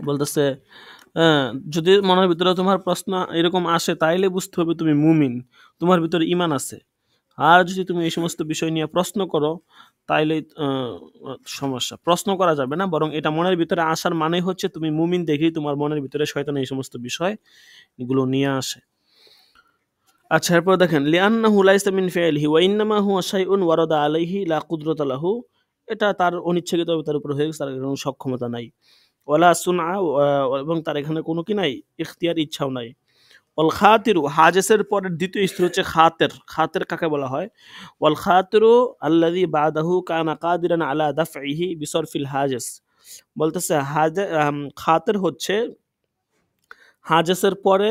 বলতেছে হ্যাঁ, যদি মনের ভিতরে তোমার প্রশ্ন এরকম আসে তাইলে বুঝতে হবে তুমি মুমিন, তোমার ভিতরে ঈমান আছে। আর যদি তুমি এই সমস্ত বিষয় নিয়ে প্রশ্ন করো তাইলে সমস্যা। প্রশ্ন করা যাবে না, বরং এটা মনের ভিতরে আসার মানে হচ্ছে তুমি মুমিন দেখেই তোমার মনের ভিতরে শয়তান এই সমস্ত বিষয় এগুলো নিয়ে আসে। আচ্ছা, এরপর দেখেন লিআন্নাহু লাইসা মিন ফি'লিহি ওয়া ইন্নামা হুয়া শাইউন ওয়ারাদা আলাইহি লা কুদরাতা লাহু। এটা তার অনিচ্ছাকৃতভাবে তার উপর হয়ে গেছে, তার কোনো সক্ষমতা নাই। ওয়ালা সুনআ এবং তার এখানে কোনো কি নাই, ইখতিয়ার, ইচ্ছাও নাই। ওয়াল খাতিরু, হাজেসের পরের দ্বিতীয় স্তর হচ্ছে খাতের। খাতের কাকে বলা হয়? ওয়াল খাতিরু আল্লাযী বাদাহু কানা কাদিরান আলা দাফইহি বিসরফিল হাজেস। বলতেছে খাতের হচ্ছে হাজেসের পরে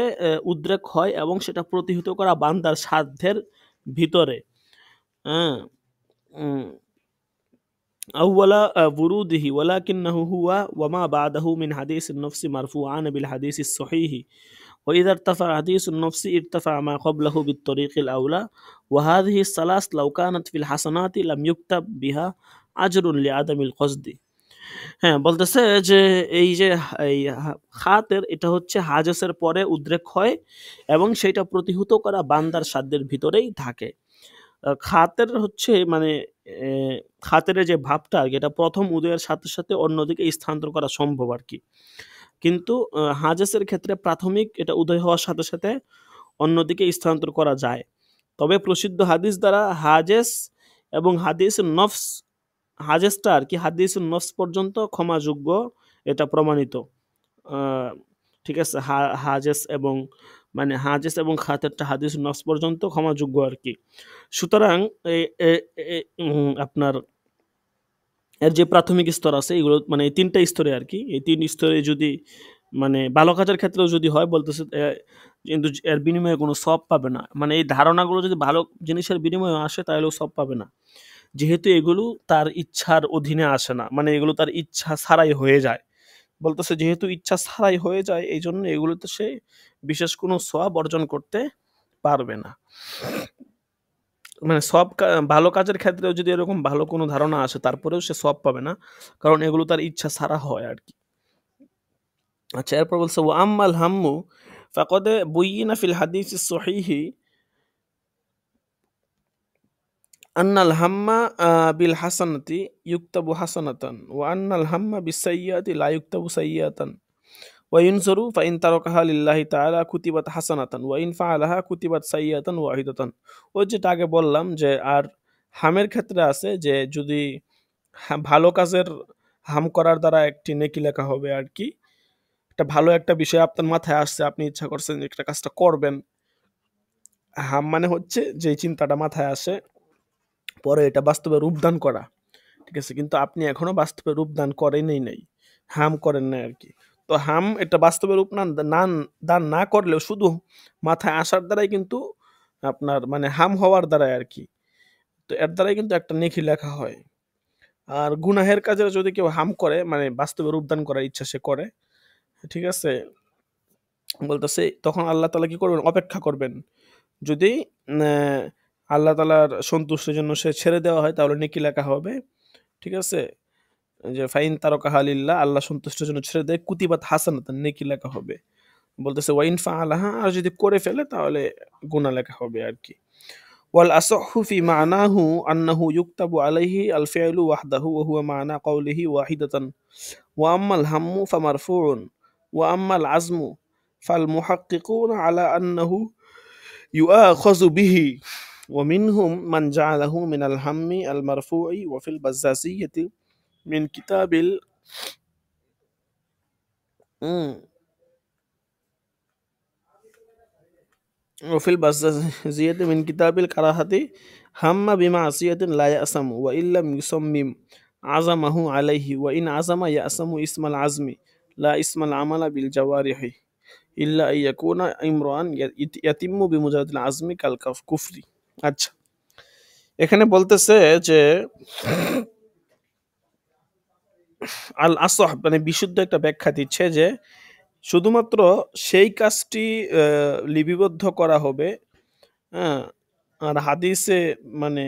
উদ্রেক হয় এবং সেটা প্রতিহত করা বান্দার সাধ্যের ভিতরে। হ্যাঁ? উম আউয়ালা বুরুদিহি ওয়ালাকিন্নাহু হুয়া ওয়া মা বা'দাহু মিন হাদিসিন নফসি মারফুআন বিল হাদিসিস সহিহি। وإذا ارتفع حديث النفس ارتفع ما قبله بالطريق الأولى وهذه الثلاث لو كانت في الحسنات لم يكتب بها أجر لعدم القصد. হ্যাঁ, বলতেছে যে এই যে এই খাতের এটা হচ্ছে হাজেসের পরে উদ্রেক হয় এবং সেটা প্রতিহত করা বান্দার সাধ্যের ভিতরেই থাকে। খাতের হচ্ছে মানে এ খাতের যে ভাবটা আরকি, এটা প্রথম উদয়ের সাথে, সাথে অন্যদিকে স্থানান্তর করা সম্ভব আরকি। কিন্তু হাজেসের ক্ষেত্রে প্রাথমিক এটা উদয় হওয়ার সাথে, সাথে অন্যদিকে স্থানান্তর করা যায়। তবে প্রসিদ্ধ হাদিস দ্বারা হাজেস এবং হাদিসুন নফস, হাজেসটা আরকি হাদিসুন নফস পর্যন্ত ক্ষমাযোগ্য, এটা প্রমাণিত। আ ঠিক আছে? হাজেস এবং মানে হাজেস এবং খাতেরটা হাদিসুন নফস পর্যন্ত ক্ষমাযোগ্য আরকি। সুতরাং এ এ এ আপনার এর যে প্রাথমিক স্তর আছে এগুলো মানে এই ৩ টা স্তরে আরকি। এই ৩ স্তরে যদি মানে ভালো কাজের ক্ষেত্রেও যদি হয় বলতেছে কিন্তু এর বিনিময়ে কোনো সওয়াব পাবে না। মানে এই ধারণাগুলো যদি ভালো জিনিসের বিনিময়ে আসে তাহলেও সওয়াব পাবে না। যেহেতু এগুলো তার ইচ্ছার অধীনে আসে না, মানে এগুলো তার ইচ্ছা ছাড়াই হয়ে যায়। বলতেছে যেহেতু ইচ্ছা ছাড়াই হয়ে যায় এইজন্য এগুলোতে সে বিশেষ কোনো সওয়াব অর্জন করতে পারবে না। মানে ভালো কাজের ক্ষেত্রেও যদি এরকম ভালো কোনো ধারণা আসে তারপরেও সে সওয়াব পাবে না। কারণ এগুলো তার ইচ্ছা ছাড়া হয় আরকি। আচ্ছা, এরপর বলছে ওয়া আম্মাল হাম্মু ফাকাদ বুয়্যিনা ফিল হাদিসিস সহিহি আন্নাল হাম্মা বিল হাসানাতি ইউক্তাবু হাসানাতান ওয়া আন্নাল হাম্মা বিস-সাইয়্যাতি লা ইউক্তাবু সাইয়্যাতান ওয়া ইউনজারু ফাইন তারাকাহা লিল্লাহি তাআলা কুতিবাত হাসানাতান ওয়া ইন ফাআলাহা কুতিবাত সাইয়্যাতান ওয়াহিদাতান। ওই যেটা আগে বললাম যে আর হামের ক্ষেত্রে আছে যে যদি ভালো কাজের হাম করার দ্বারা একটি নেকি লেখা হবে আরকি। একটা ভালো একটা বিষয় আপনার মাথায় আসছে, আপনি ইচ্ছা করছেন যে একটা কাজটা করবেন। হাম মানে হচ্ছে যে চিন্তাটা মাথায় আসে, পরে এটা বাস্তবে রূপদান করা। ঠিক আছে? কিন্তু আপনি এখনো বাস্তবে রূপদান করেনই নাই। হাম করেন নাই আরকি। তো হাম এটা বাস্তবে রূপ দান না করলেও শুধু মাথায় আসার দ্বারাই কিন্তু আপনার মানে হাম হওয়ার দ্বারাই আরকি। তো এর দ্বারাই কিন্তু একটা নেকি লেখা হয়। আর গুনাহের কাজে যদি কেউ হাম করে মানে বাস্তবে রূপদান করার ইচ্ছা সে করে, ঠিক আছে? বলতেছে তখন আল্লাহ তাআলা কি করবেন? অপেক্ষা করবেন। যদি ন্যা আল্লাহ তাআলার সন্তুষ্টির জন্য সে ছেড়ে দেওয়া হয় তাহলে নেকি লেখা হবে। ঠিক আছে? যে ফাইন তারাকাহা লিল্লাহ, আল্লাহ সন্তুষ্টির জন্য ছেড়ে দেয়, কুতিবাত হাসানাতান, নেকি লেখা হবে। বলতেছে ওয়াইন ফাআলাহা, আর যদি করে ফেলে তাহলে গুনাহ লেখা হবে আরকি। ওয়াল আসাহু ফি মা'নাহু আন্নাহু ইউক্তাবু আলাইহি আল ফি'লু ওয়াহদাহু ওয়া হুয়া মা'না কওলিহি ওয়াহিদাতান ওয়া আম্মাল হাম্মু ফামারফুউন ওয়া আম্মাল আজমু ফাল মুহাক্কিকুনা আলা আন্নাহু ইউআখাযু বিহি ওয়া মিনহুম মান জা'ালাহু মিনাল হাম্মি আল মারফু'i ওয়া ফিল বাজ্জাজিyyati মিন কিতাবিল উম وفي البزازية من كتاب الكراهة هم بمعصية لا يأسم وإن لم يصمم عزمه عليه وإن عزم يأسم اسم العزم لا اسم العمل بالجوارح إلا أن يكون امرؤا يتم بمجرد العزم كالكفر আচ্ছা, এখানে বলতেছে যে আল আসহ মানে বিশুদ্ধ একটা ব্যাখ্যা দিচ্ছে যে শুধুমাত্র সেই কাজটি লিপিবদ্ধ করা হবে, হ্যাঁ? আর হাদিসে মানে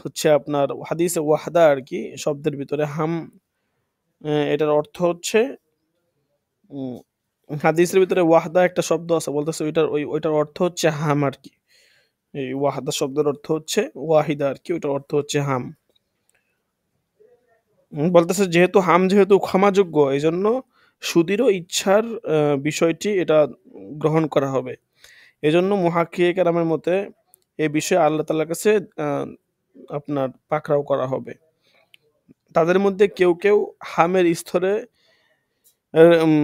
হচ্ছে আপনার হাদিসে ওয়াহদা আরকি শব্দের ভিতরে হাম এটার অর্থ হচ্ছে উম হাদিসের ভিতরে ওয়াহদা একটা শব্দ আছে, বলতেছে ওইটার অর্থ হচ্ছে হাম আরকি। এই ওয়াহদা শব্দের অর্থ হচ্ছে ওয়াহিদা আরকি, ওইটার অর্থ হচ্ছে হাম। বলতেছে যেহেতু ক্ষমাযোগ্য এজন্য সুদৃঢ় ইচ্ছার বিষয়টি এটা গ্রহণ করা হবে। এজন্য মুহাক্কিক কেরামের মতে এই বিষয়ে আল্লাহ তাআলার কাছে আপনার পাকড়াও করা হবে। তাদের মধ্যে কেউ হামের স্তরে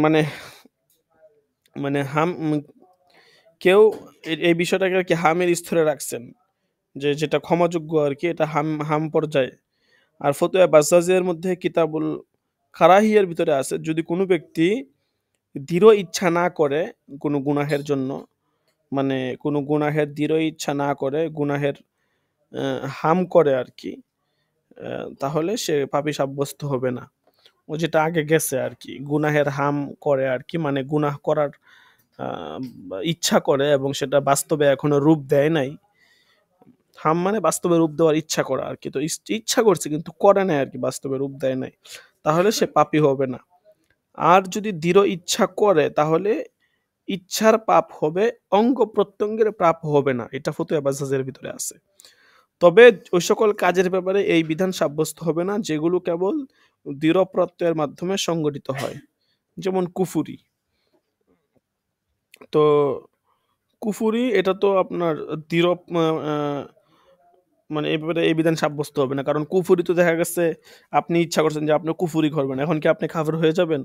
মানে মানে হাম কেউ এই বিষয়টাকে আরকি হামের স্তরে রাখছেন। যেটা ক্ষমাযোগ্য আরকি, এটা হাম পর্যায়ে। আর ফতুয়া বাজ্জাজিয়ার মধ্যে কিতাবুল কারাহিয়ার ভিতরে আছে যদি কোনো ব্যক্তি দৃঢ় ইচ্ছা না করে কোনো গুনাহের জন্য, মানে কোনো গুনাহের দৃঢ় ইচ্ছা না করে গুনাহের হাম করে আরকি, তাহলে সে পাপী সাব্যস্ত হবে না। ও যেটা আগে গেছে আরকি, গুনাহের হাম করে আরকি, মানে গুনাহ করার আ ইচ্ছা করে এবং সেটা বাস্তবে এখনো রূপ দেয় নাই। হাম মানে বাস্তবে রূপ দেওয়ার ইচ্ছা করা আরকি। তো ইচ্ছা করছে কিন্তু করে নাই আরকি, বাস্তবে রূপ দেয় নাই। তাহলে সে পাপী হবে না। আর যদি দৃঢ় ইচ্ছা করে তাহলে ইচ্ছার পাপ হবে, অঙ্গ-প্রত্যঙ্গের পাপ হবে না। এটা ফতুয়া বাজ্জাজের ভিতরে আছে। তবে ওই সকল কাজের ব্যাপারে এই বিধান সাব্যস্ত হবে না যেগুলো কেবল দৃঢ় প্রত্যয়ের মাধ্যমে সংগঠিত হয়। যেমন কুফুরি। তো কুফুরি এটা তো আপনার দৃঢ় আ আ মানে এই ব্যাপারে এই বিধান সাব্যস্ত হবে না। কারণ কুফুরি তো দেখা গেছে আপনি ইচ্ছা করছেন যে আপনি কুফুরি করবেন। এখন কি আপনি কাফের হয়ে যাবেন?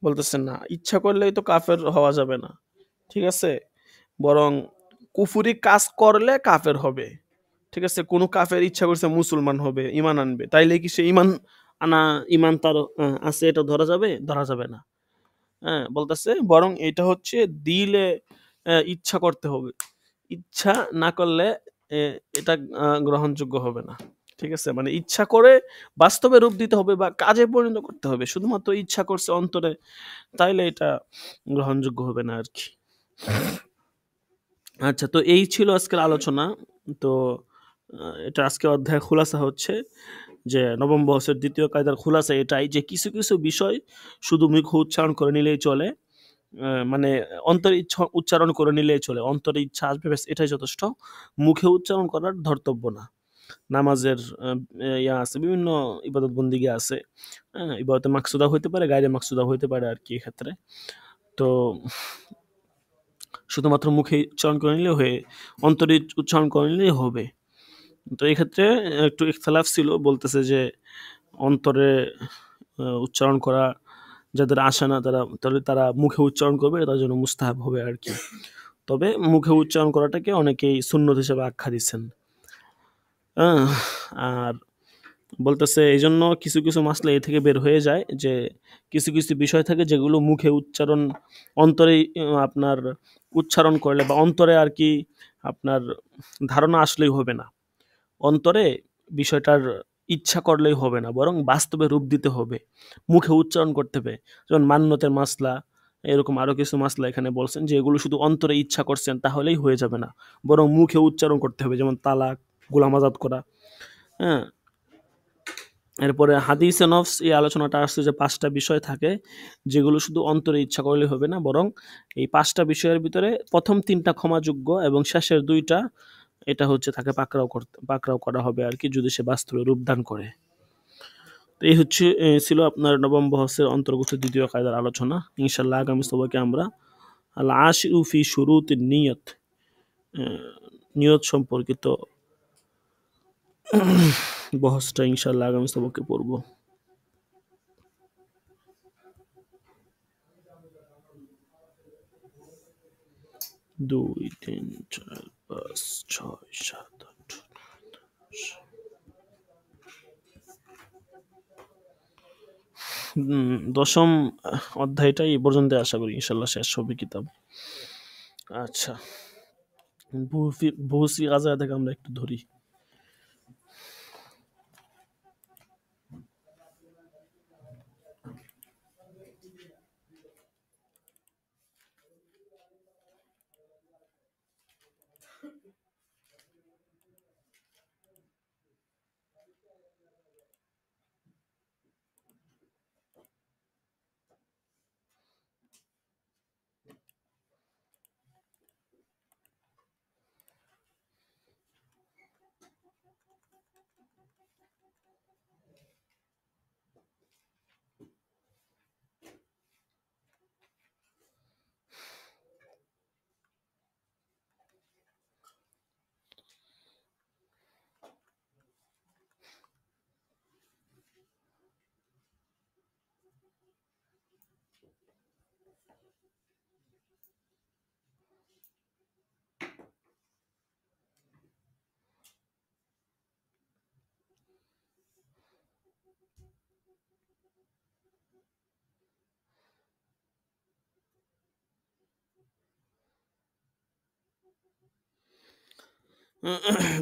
বলতেছেন না। ইচ্ছা করলেই তো কাফের হওয়া যাবে না। ঠিক আছে? বরং কুফুরি কাজ করলে কাফের হবে। ঠিক আছে? কোন কাফের ইচ্ছা করছে মুসলমান হবে, ঈমান আনবে। তাইলে কি সে ঈমান তার আছে এটা ধরা যাবে? ধরা যাবে না। হ্যাঁ, বলতেছে বরং এটা হচ্ছে দিলে ইচ্ছা করতে হবে। ইচ্ছা না করলে এ এটা গ্রহণযোগ্য হবে না। ঠিক আছে? মানে ইচ্ছা করে বাস্তবে রূপ দিতে হবে বা কাজে পরিণত করতে হবে। শুধুমাত্র ইচ্ছা করছে অন্তরে, তাইলে এটা গ্রহণযোগ্য হবে না আরকি। আচ্ছা, তো এই ছিল আজকের আলোচনা। তো এটা আজকের অধ্যায়ের খুলাসা হচ্ছে যে নবম বর্ষের ২য় কায়দার খুলাসা এটাই যে কিছু, কিছু বিষয় শুধু মুখে উচ্চারণ করে নিলেই চলে। মানে অন্তরে ইচ্ছা উচ্চারণ করে নিলেই চলে। অন্তরে ইচ্ছা আসবে ব্যাস এটাই যথেষ্ট। মুখে উচ্চারণ করার ধর্তব্য না। নামাজের আ ইয়া আছে, বিভিন্ন ইবাদত বন্দিগি আছে। হ্যাঁ? ইবাদতে মাকসুদা হইতে পারে, গায়রে মাকসুদা হইতে পারে আরকি এক্ষেত্রে। তো শুধুমাত্র মুখে উচ্চারণ করে নিলে অন্তরে উচ্চারণ করে নিলেই হবে। তো এক্ষেত্রে একটু ইখতিলাফ ছিল। বলতেছে যে অন্তরে উচ্চারণ করা যাদের আসে না তারা মুখে উচ্চারণ করবে, তার জন্য মুস্তাহাব হবে আরকি। তবে মুখে উচ্চারণ করাটাকে অনেকেই সুন্নত হিসেবে আখ্যা দিচ্ছেন। আহ আর বলতেছে এইজন্য কিছু, কিছু মাসলা এ থেকে বের হয়ে যায় যে কিছু, কিছু বিষয় থাকে যেগুলো মুখে উচ্চারণ অন্তরেই আপনার উচ্চারণ করলে বা অন্তরে আরকি আপনার ধারণা আসলেই হবে না। অন্তরে বিষয়টার ইচ্ছা করলেই হবে না, বরং বাস্তবে রূপ দিতে হবে। মুখে উচ্চারণ করতে হবে। যেমন মান্যতের মাসলা, এরকম আরো কিছু মাসলা এখানে বলছেন যে এগুলো শুধু অন্তরে ইচ্ছা করছেন তাহলেই হয়ে যাবে না। বরং মুখে উচ্চারণ করতে হবে। যেমন তালাক, গোলাম আযাদ করা। হ্যাঁ? এরপরে হাদিসে নফস এই আলোচনাটা আসছে যে ৫ টা বিষয় থাকে যেগুলো শুধু অন্তরে ইচ্ছা করলে হবে না, বরং এই ৫ টা বিষয়ের ভিতরে ১ম ৩ টা ক্ষমাযোগ্য এবং শেষের ২ টা এটা হচ্ছে তাকে পাকড়াও করা হবে আরকি যদি সে বাস্তবে রূপদান করে। তো এই হচ্ছে ছিল আপনার নবম বহসের অন্তর্গত ২য় কায়দার আলোচনা। ইনশাআল্লাহ আগামী সবাইকে আমরা আল আশিউ ফি শুরুতিন নিয়ত, অ্যা নিয়ত সম্পর্কিত বহসটা ইনশাআল্লাহ আগামী সবকে পড়ব। ২, ৩, ৪, ৫, ৬, ৭, ৮, ১০ম অধ্যায়টা এই পর্যন্তই আশা করি ইনশাআল্লাহ শেষ হবে কিতাব। আচ্ছা। বহুসি গাজা থেকে আমরা একটু ধরি।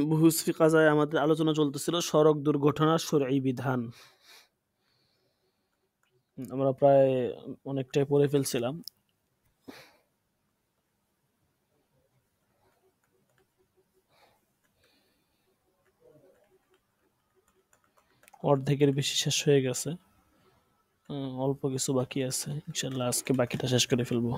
বুহুস ফি কাযায় আমাদের আলোচনা চলতেছিল সড়ক দুর্ঘটনার শরঈ বিধান। আমরা প্রায় অনেকটাই পড়ে ফেলছিলাম। অর্ধেকের বেশি শেষ হয়ে গেছে। অল্প কিছু বাকি আছে। ইনশাআল্লাহ আজকে বাকিটা শেষ করে ফেলবো।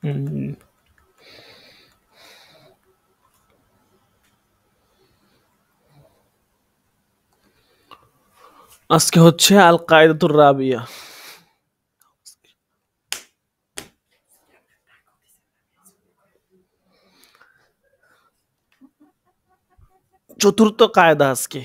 হুম, আজকে হচ্ছে আল কায়দাতুর রাবিয়া, চতুর্থ কায়দা আজকে।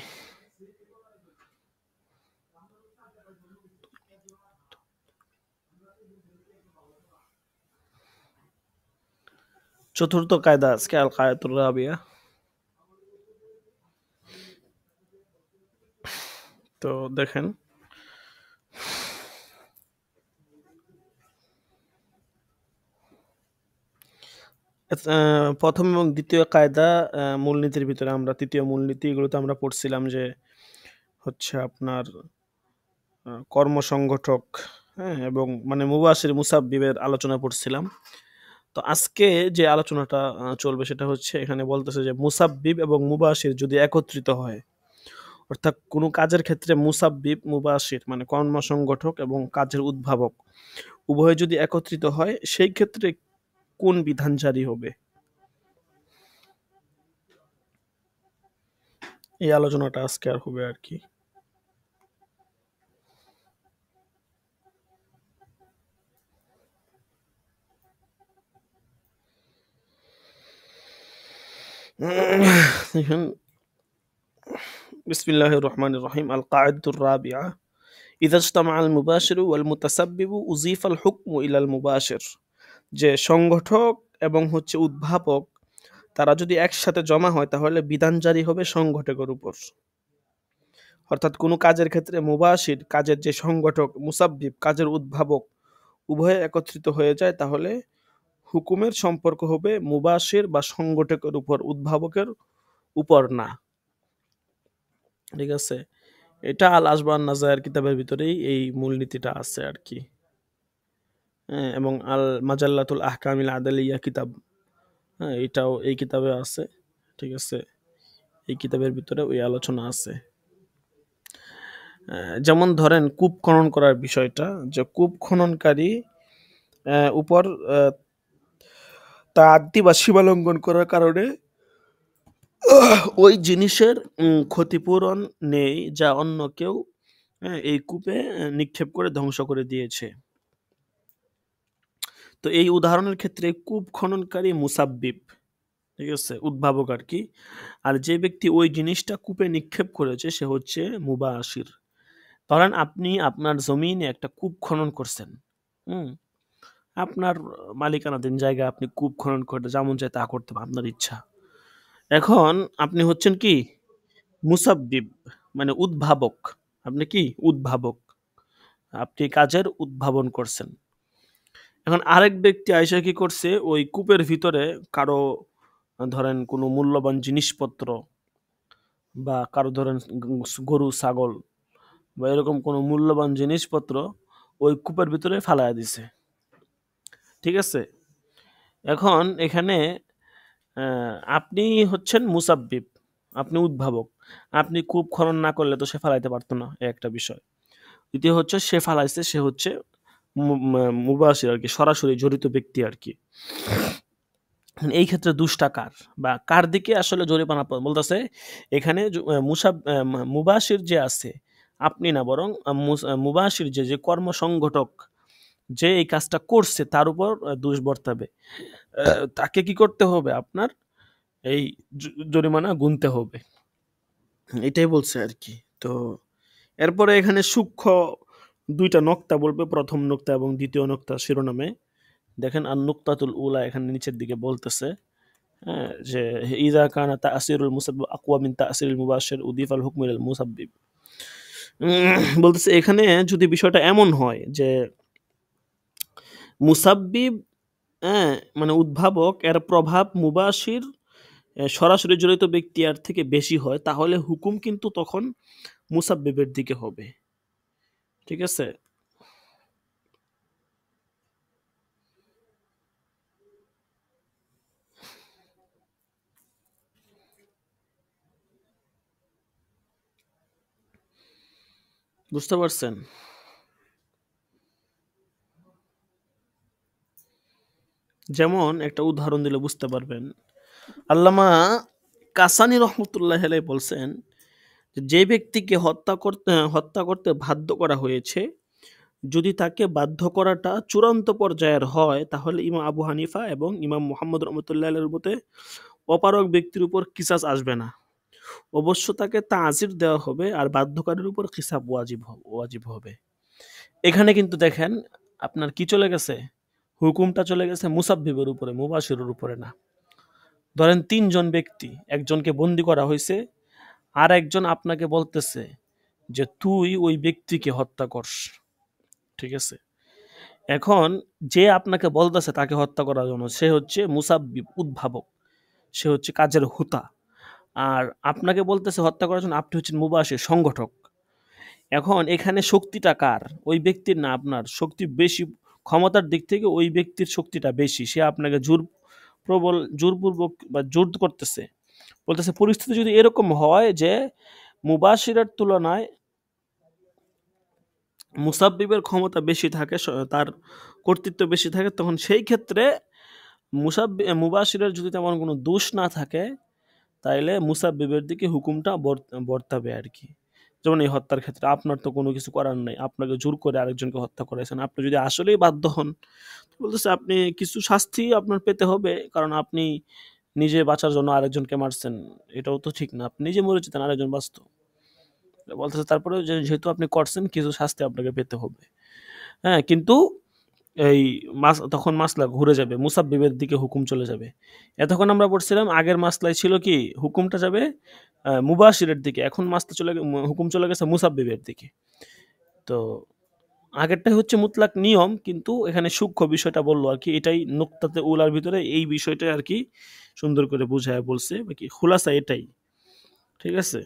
চতুর্থ কায়দা আজকে আল কায়দাতুর রাবিয়া। তো দেখেন, প্রথম এবং দ্বিতীয় কায়দা মূলনীতির ভিতরে আমরা তৃতীয় মূলনীতি এগুলোতে আমরা পড়ছিলাম যে হচ্ছে আপনার কর্মসংগঠক, হ্যাঁ, এবং মানে মুবাশির মুসাব্বিবের আলোচনা পড়ছিলাম। তো আজকে যে আলোচনাটা চলবে সেটা হচ্ছে এখানে বলতেছে যে মুসাব্বিব এবং মুবাশির যদি একত্রিত হয়, অর্থাৎ কোনো কাজের ক্ষেত্রে মুসাব্বিব মুবাশির মানে কর্মসংগঠক এবং কাজের উদ্ভাবক উভয় যদি একত্রিত হয় সেই ক্ষেত্রে কোন বিধান জারি হবে, এই আলোচনাটা আজকে আর হবে আর কি। দেখেন, বিসমিল্লাহির রহমানির রহিম। আল কায়দাতুর রাবিআ, ইযা ইজতামা আল মুবাশিরু ওয়াল মুতাসাব্বিবু উযীফা আল হুকমু ইলা আল মুবাশির, যে সংগঠক এবং হচ্ছে উদ্ভাবক তারা যদি একসাথে জমা হয় তাহলে বিধান জারি হবে সংগঠকের উপর। অর্থাৎ কোনো কাজের ক্ষেত্রে মুবাশির কাজের যে সংগঠক, মুসাব্বিব কাজের উদ্ভাবক উভয়ে একত্রিত হয়ে যায় তাহলে হুকুমের সম্পর্ক হবে মুবাশির বা সংগঠকের উপর, উদ্ভাবকের উপর না। ঠিক আছে, এটা আল আসবান নাজায়ের কিতাবের ভিতরেই এই মূলনীতিটা আছে আর কি। হ্যাঁ, এবং আল মাজাল্লাতুল আহকামিল আদালিয়া কিতাব, হ্যাঁ, এটাও এই কিতাবে আছে। ঠিক আছে, এই কিতাবের ভিতরে ওই আলোচনা আছে। যেমন ধরেন কূপ খনন করার বিষয়টা, যে কূপ খননকারী উপর তাআদ্দি বা সীমালঙ্ঘন করার কারণে ওই জিনিসের ক্ষতিপূরণ নেই যা অন্য কেউ এই কূপে নিক্ষেপ করে ধ্বংস করে দিয়েছে। তো এই উদাহরণের ক্ষেত্রে কূপ খননকারী মুসাব্বিব, ঠিক আছে, উদ্ভাবক আর কি, আর যে ব্যক্তি ওই জিনিসটা কূপে নিক্ষেপ করেছে সে হচ্ছে মুবাশির। ধরেন আপনি আপনার জমিনে একটা কূপ খনন করছেন, হুম, আপনার মালিকানাধীন জায়গায় আপনি কূপ খনন করতে যেমন চায় তা করতে পারেন, আপনার ইচ্ছা। এখন আপনি হচ্ছেন কি মুসাব্বিব, মানে উদ্ভাবক। আপনি কি উদ্ভাবক, আপনি কাজের উদ্ভাবন করছেন। এখন আরেক ব্যক্তি আইসা কি করছে, ওই কূপের ভিতরে কারো ধরেন কোনো মূল্যবান জিনিসপত্র বা কারো ধরেন গরু ছাগল বা এরকম কোনো মূল্যবান জিনিসপত্র ওই কূপের ভিতরে ফালাইয়া দিছে। ঠিক আছে, এখন এখানে আপনি হচ্ছেন মুসাব্বিব, আপনি উদ্ভাবক, আপনি কূপ খনন না করলে তো সে ফালাইতে পারতো না, এই একটা বিষয়। দ্বিতীয় হচ্ছে সে ফালাইছে, সে হচ্ছে মুবাশির আর কি, সরাসরি জড়িত ব্যক্তি আর কি। এই ক্ষেত্রে দুষ্টা কার বা কার দিকে আসলে জরিমানা বলতেছে এখানে মুবাশির যে আছে আপনি না, বরং মুবাশির যে যে কর্মসংগঠক যে এই কাজটা করছে তার উপর দোষ বর্তাবে। তাকে কি করতে হবে, আপনার এই জরিমানা গুনতে হবে, এটাই বলছে আর কি। তো এরপরে এখানে সূক্ষ্ম দুইটা নক্তা বলবে, প্রথম নক্তা এবং দ্বিতীয় নক্তা শিরোনামে। দেখেন আর নুকতাতুল উলা এখানে নিচের দিকে বলতেছে, হ্যাঁ, যে ইযা কানা তাসিরুল মুসাব্বিব আকওয়া মিন তাসিরিল মুবাশশির উদিফাল হুকমু ইলাল মুসাব্বিব। বলতেছে এখানে যদি বিষয়টা এমন হয় যে মুসাব্বিব, হ্যাঁ, মানে উদ্ভাবক এর প্রভাব মুবাশির সরাসরি জড়িত ব্যক্তি আর থেকে বেশি হয় তাহলে হুকুম কিন্তু তখন মুসাব্বিবের দিকে হবে। ঠিক আছে, বুঝতে পারছেন? যেমন একটা উদাহরণ দিলে বুঝতে পারবেন। আল্লামা কাসানি রহমতুল্লাহ আলাইহি বলছেন যে ব্যক্তিকে হত্যা করতে বাধ্য করা হয়েছে, যদি তাকে বাধ্য করাটা চূড়ান্ত পর্যায়ের হয় তাহলে ইমাম আবু হানিফা এবং ইমাম মুহাম্মদ রহমতুল্লাহ আলাইহির মতে অপারগ ব্যক্তির উপর কিসাস আসবে না। অবশ্য তাকে তাজির দেওয়া হবে আর বাধ্যকারীর উপর কিসাব ওয়াজিব হবে। এখানে কিন্তু দেখেন আপনার কি চলে গেছে, হুকুমটা চলে গেছে মুসাব্বিবের উপরে, মুবাশিরের উপরে না। ধরেন ৩ জন ব্যক্তি, একজনকে বন্দি করা হয়েছে, আর একজন আপনাকে বলতেছে যে তুই ওই ব্যক্তিকে হত্যা করস। ঠিক আছে? এখন যে আপনাকে বলতেছে তাকে হত্যা করার জন্য সে হচ্ছে মুসাব্বিব, উদ্ভাবক, সে হচ্ছে কাজের হোতা। আর আপনাকে বলতেছে হত্যা করার জন্য আপনি হচ্ছেন মুবাশির, সংগঠক। এখন এখানে শক্তিটা কার? ওই ব্যক্তির না আপনার? শক্তি বেশি, ক্ষমতার দিক থেকে ওই ব্যক্তির শক্তিটা বেশি। সে আপনাকে জোরপূর্বক বা জোর করতেছে। বলতেছে পরিস্থিতি যদি এরকম হয় যে মুবাশিরের তুলনায় মুসাব্বিবের ক্ষমতা বেশি থাকে, তার কর্তৃত্ব বেশি থাকে, তখন সেই ক্ষেত্রে মুবাশিরের যদি তেমন কোনো দোষ না থাকে তাইলে মুসাব্বিবের দিকে হুকুমটা বর্তাবে আর কি। যেমন এই হত্যার ক্ষেত্রে আপনার তো কোনো কিছু করার নাই, আপনাকে জোর করে আরেকজনকে হত্যা করেছেন, আপনি যদি আসলেই বাধ্য হন, বলতেছে আপনি কিছু শাস্তি আপনার পেতে হবে, কারণ আপনি নিজে বাঁচার জন্য আরেকজনকে মারছেন, এটাও তো ঠিক না, আপনি নিজে মরে যেতেন আরেকজন বাঁচত। বলতেছে তারপরে যেহেতু আপনি করছেন কিছু শাস্তি আপনাকে পেতে হবে। হ্যাঁ, কিন্তু এই তখন মাসলা ঘুরে যাবে, মুসাব্বিবের দিকে হুকুম চলে যাবে। এতক্ষণ আমরা পড়ছিলাম আগের মাসলায় ছিল কি হুকুমটা যাবে মুবাশিরের দিকে, এখন হুকুম চলে গেছে মুসাব্বিবের দিকে। তো আগেরটাই হচ্ছে মুতলাক নিয়ম, কিন্তু এখানে সূক্ষ্ম বিষয়টা বললো আর কি। এটাই নুকতাতে উলার ভিতরে এই বিষয়টা আর কি সুন্দর করে বুঝায় বলছে, বাকি খুলাসা এটাই। ঠিক আছে?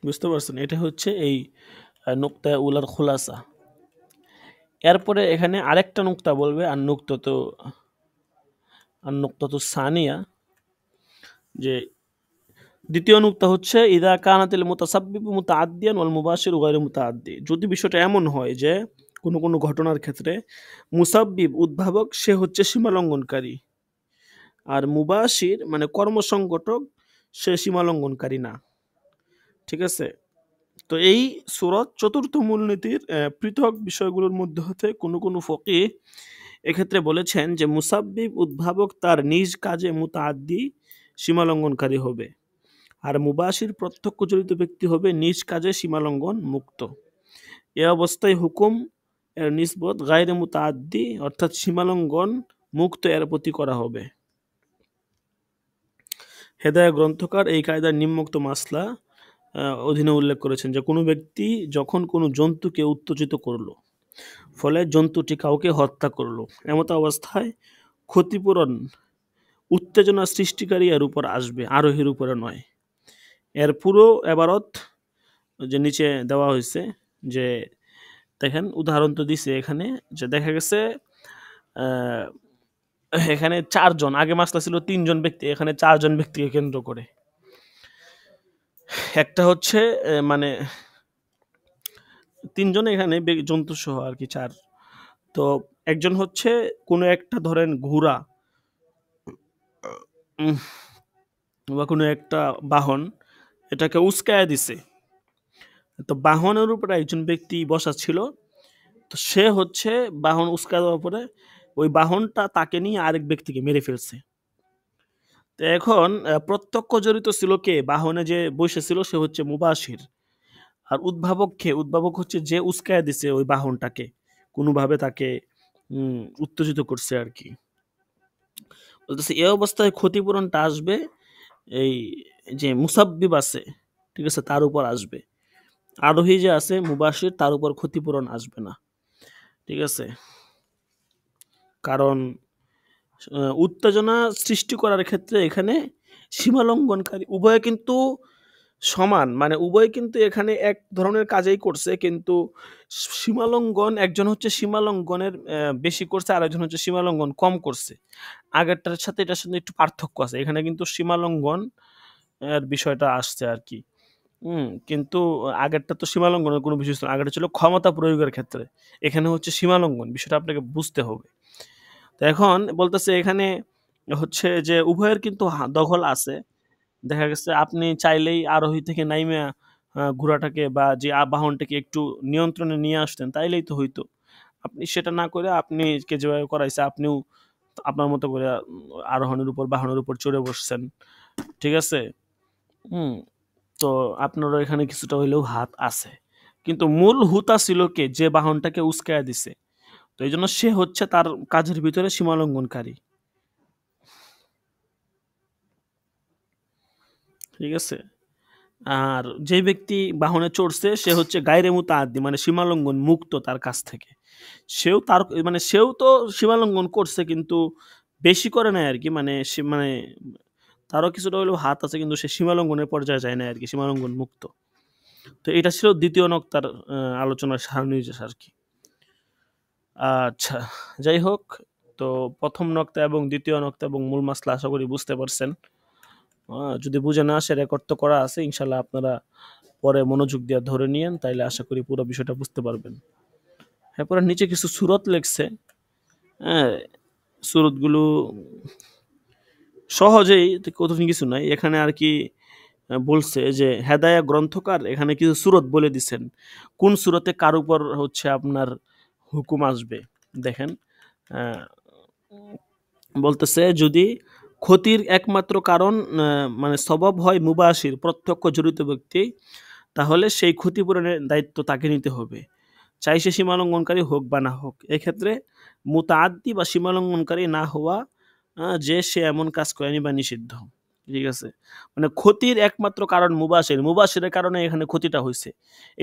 বুঝতে পারছেন? এটা হচ্ছে এই নুকতা উলার খুলাসা। এরপরে এখানে আরেকটা নুকতা বলবে, আর নুকতা তো সানিয়া, যে দ্বিতীয় নুকতা হচ্ছে ইদা কানাতিল মুতাসাব্বিবু মুতাআদ্দিয়ান ওয়াল মুবাশিরু গায়রু মুতাআদ্দি। যদি বিষয়টা এমন হয় যে কোনো কোনো ঘটনার ক্ষেত্রে মুসাব্বিব, উদ্ভাবক, সে হচ্ছে সীমালঙ্ঘনকারী, আর মুবাশির মানে কর্মসংগঠক সে সীমালঙ্ঘনকারী না। ঠিক আছে? তো এই সূরাত চতুর্থ মূলনীতির পৃথক বিষয়গুলোর মধ্যে হতে কোনো কোনো ফকিহ এক্ষেত্রে বলেছেন যে মুসাব্বিব, উদ্ভাবক তার নিজ কাজে মুতাআদ্দি, সীমালঙ্ঘনকারী হবে, আর মুবাশির প্রত্যক্ষ জড়িত ব্যক্তি হবে নিজ কাজে সীমালঙ্ঘন মুক্ত। এ অবস্থায় হুকুম এর নিসবত গায়রে মুতাআদ্দি অর্থাৎ সীমালঙ্ঘন মুক্ত এর প্রতি করা হবে। হেদায়া গ্রন্থকার এই কায়দার নিম্নোক্ত মাসলা অধীনে উল্লেখ করেছেন যে কোনো ব্যক্তি যখন কোনো জন্তুকে উত্তেজিত করলো, ফলে জন্তুটি কাউকে হত্যা করলো, এমত অবস্থায় ক্ষতিপূরণ উত্তেজনা সৃষ্টিকারী এর উপর আসবে, আরোহীর উপরে নয়। এর পুরো এবারত যে নিচে দেওয়া হয়েছে, যে দেখেন উদাহরণ তো দিছে এখানে, যে দেখা গেছে এখানে ৪ জন, আগে মাসলা ছিল ৩ জন ব্যক্তি, এখানে ৪ জন ব্যক্তিকে কেন্দ্র করে। একটা হচ্ছে মানে ৩ জন এখানে জন্তু সহ আর কি ৪। তো একজন হচ্ছে কোনো একটা ধরেন ঘোড়া বা কোনো একটা বাহন, এটাকে উস্কায়া দিছে। তো বাহনের উপরে একজন ব্যক্তি বসা ছিল, তো সে হচ্ছে বাহন উস্কা দেওয়ার পরে ওই বাহনটা তাকে নিয়ে আরেক ব্যক্তিকে মেরে ফেলছে। তো এখন প্রত্যক্ষ জড়িত ছিল কে? বাহনে যে বসেছিল সে হচ্ছে মুবাশির। আর উদ্ভাবক হচ্ছে যে উস্কায়া দিছে ওই বাহনটাকে, কোনোভাবে তাকে উত্তেজিত করছে আর কি। বলতেছে এই অবস্থায় ক্ষতিপূরণটা আসবে এই যে মুসাব্বিব আছে, ঠিক আছে, তার উপর আসবে। আরোহী যে আছে মুবাশির, তার উপর ক্ষতিপূরণ আসবে না। ঠিক আছে? কারণ উত্তেজনা সৃষ্টি করার ক্ষেত্রে এখানে সীমালঙ্ঘনকারী উভয়ে কিন্তু সমান, মানে উভয় কিন্তু এখানে এক ধরনের কাজেই করছে, কিন্তু সীমালঙ্ঘন একজন হচ্ছে সীমালঙ্ঘনের বেশি করছে, আর একজন হচ্ছে সীমালঙ্ঘন কম করছে। আগেরটার সাথে এটার সাথে একটু পার্থক্য আছে, এখানে কিন্তু সীমালঙ্ঘন এর বিষয়টা আসছে আর কি। কিন্তু আগেরটা তো সীমালঙ্ঘনের কোনো বিষয় ছিল না। আগেরটা ছিল ক্ষমতা প্রয়োগের ক্ষেত্রে। এখানে হচ্ছে সীমালঙ্ঘন। বিষয়টা আপনাকে বুঝতে হবে। তো এখন বলতেছে এখানে হচ্ছে যে উভয়ের কিন্তু দখল আছে। দেখা গেছে আপনি চাইলেই আরোহী থেকে নাইমা ঘোড়াটাকে বা যে বাহনটাকে একটু নিয়ন্ত্রণে নিয়ে আসতেন, তাইলেই তো হইতো। আপনি সেটা না করে আপনি কে যেভাবে করাইছে আপনিও আপনার মতো করে আরোহণের উপর বাহনের উপর চড়ে বসছেন। ঠিক আছে? হুম। তো আপনারও এখানে কিছুটা হইলেও হাত আছে। কিন্তু মূল হুতা ছিল কে? যে বাহনটাকে উস্কায়া দিছে। তো এইজন্য সে হচ্ছে তার কাজের ভিতরে সীমালঙ্ঘনকারী। ঠিক আছে? আর যে ব্যক্তি বাহনে চড়ছে সে হচ্ছে গায়রে মুতাআদ্দি, মানে সীমালঙ্ঘন মুক্ত তার কাছ থেকে। সেও তো সীমালঙ্ঘন করছে, কিন্তু বেশি করে নাই আরকি। মানে মানে তারও কিছুটা হলেও হাত আছে, কিন্তু সে সীমালঙ্ঘনের পর্যায়ে যায় নাই আরকি, সীমালঙ্ঘন মুক্ত। তো এটা ছিল দ্বিতীয় নক্তার আলোচনার সারনির্দেশ আরকি। আচ্ছা, যাই হোক, তো প্রথম নক্তা এবং দ্বিতীয় নক্তা এবং মূল মাসলা আশা করি বুঝতে পারছেন। যদি বুঝে না আসে রেকর্ড তো করা আছে, ইনশাল্লাহ আপনারা পরে মনোযোগ দিয়ে ধরে নিয়েন, তাইলে আশা করি পুরো বিষয়টা বুঝতে পারবেন। এরপরে নিচে কিছু সুরত লেখছে। হ্যাঁ, সুরতগুলো সহজেই, কঠিন কিছু নাই এখানে আর কি। বলছে যে হেদায়া গ্রন্থকার এখানে কিছু সুরত বলে দিছেন, কোন সুরতে কার উপর হচ্ছে আপনার হুকুম আসবে। দেখেন, আহ, বলতেছে যদি ক্ষতির একমাত্র কারণ মানে সবব হয় মুবাশির, প্রত্যক্ষ জড়িত ব্যক্তি, তাহলে সেই ক্ষতিপূরণের দায়িত্ব তাকে নিতে হবে, চাই সে সীমালঙ্ঘনকারী হোক বা না হোক। এক্ষেত্রে মুতাআদ্দি বা সীমালঙ্ঘনকারী না হওয়া, যে সে এমন কাজ করেনি বা নিষিদ্ধ। ঠিক আছে? মানে ক্ষতির একমাত্র কারণ মুবাশিরের কারণে এখানে ক্ষতিটা হয়েছে।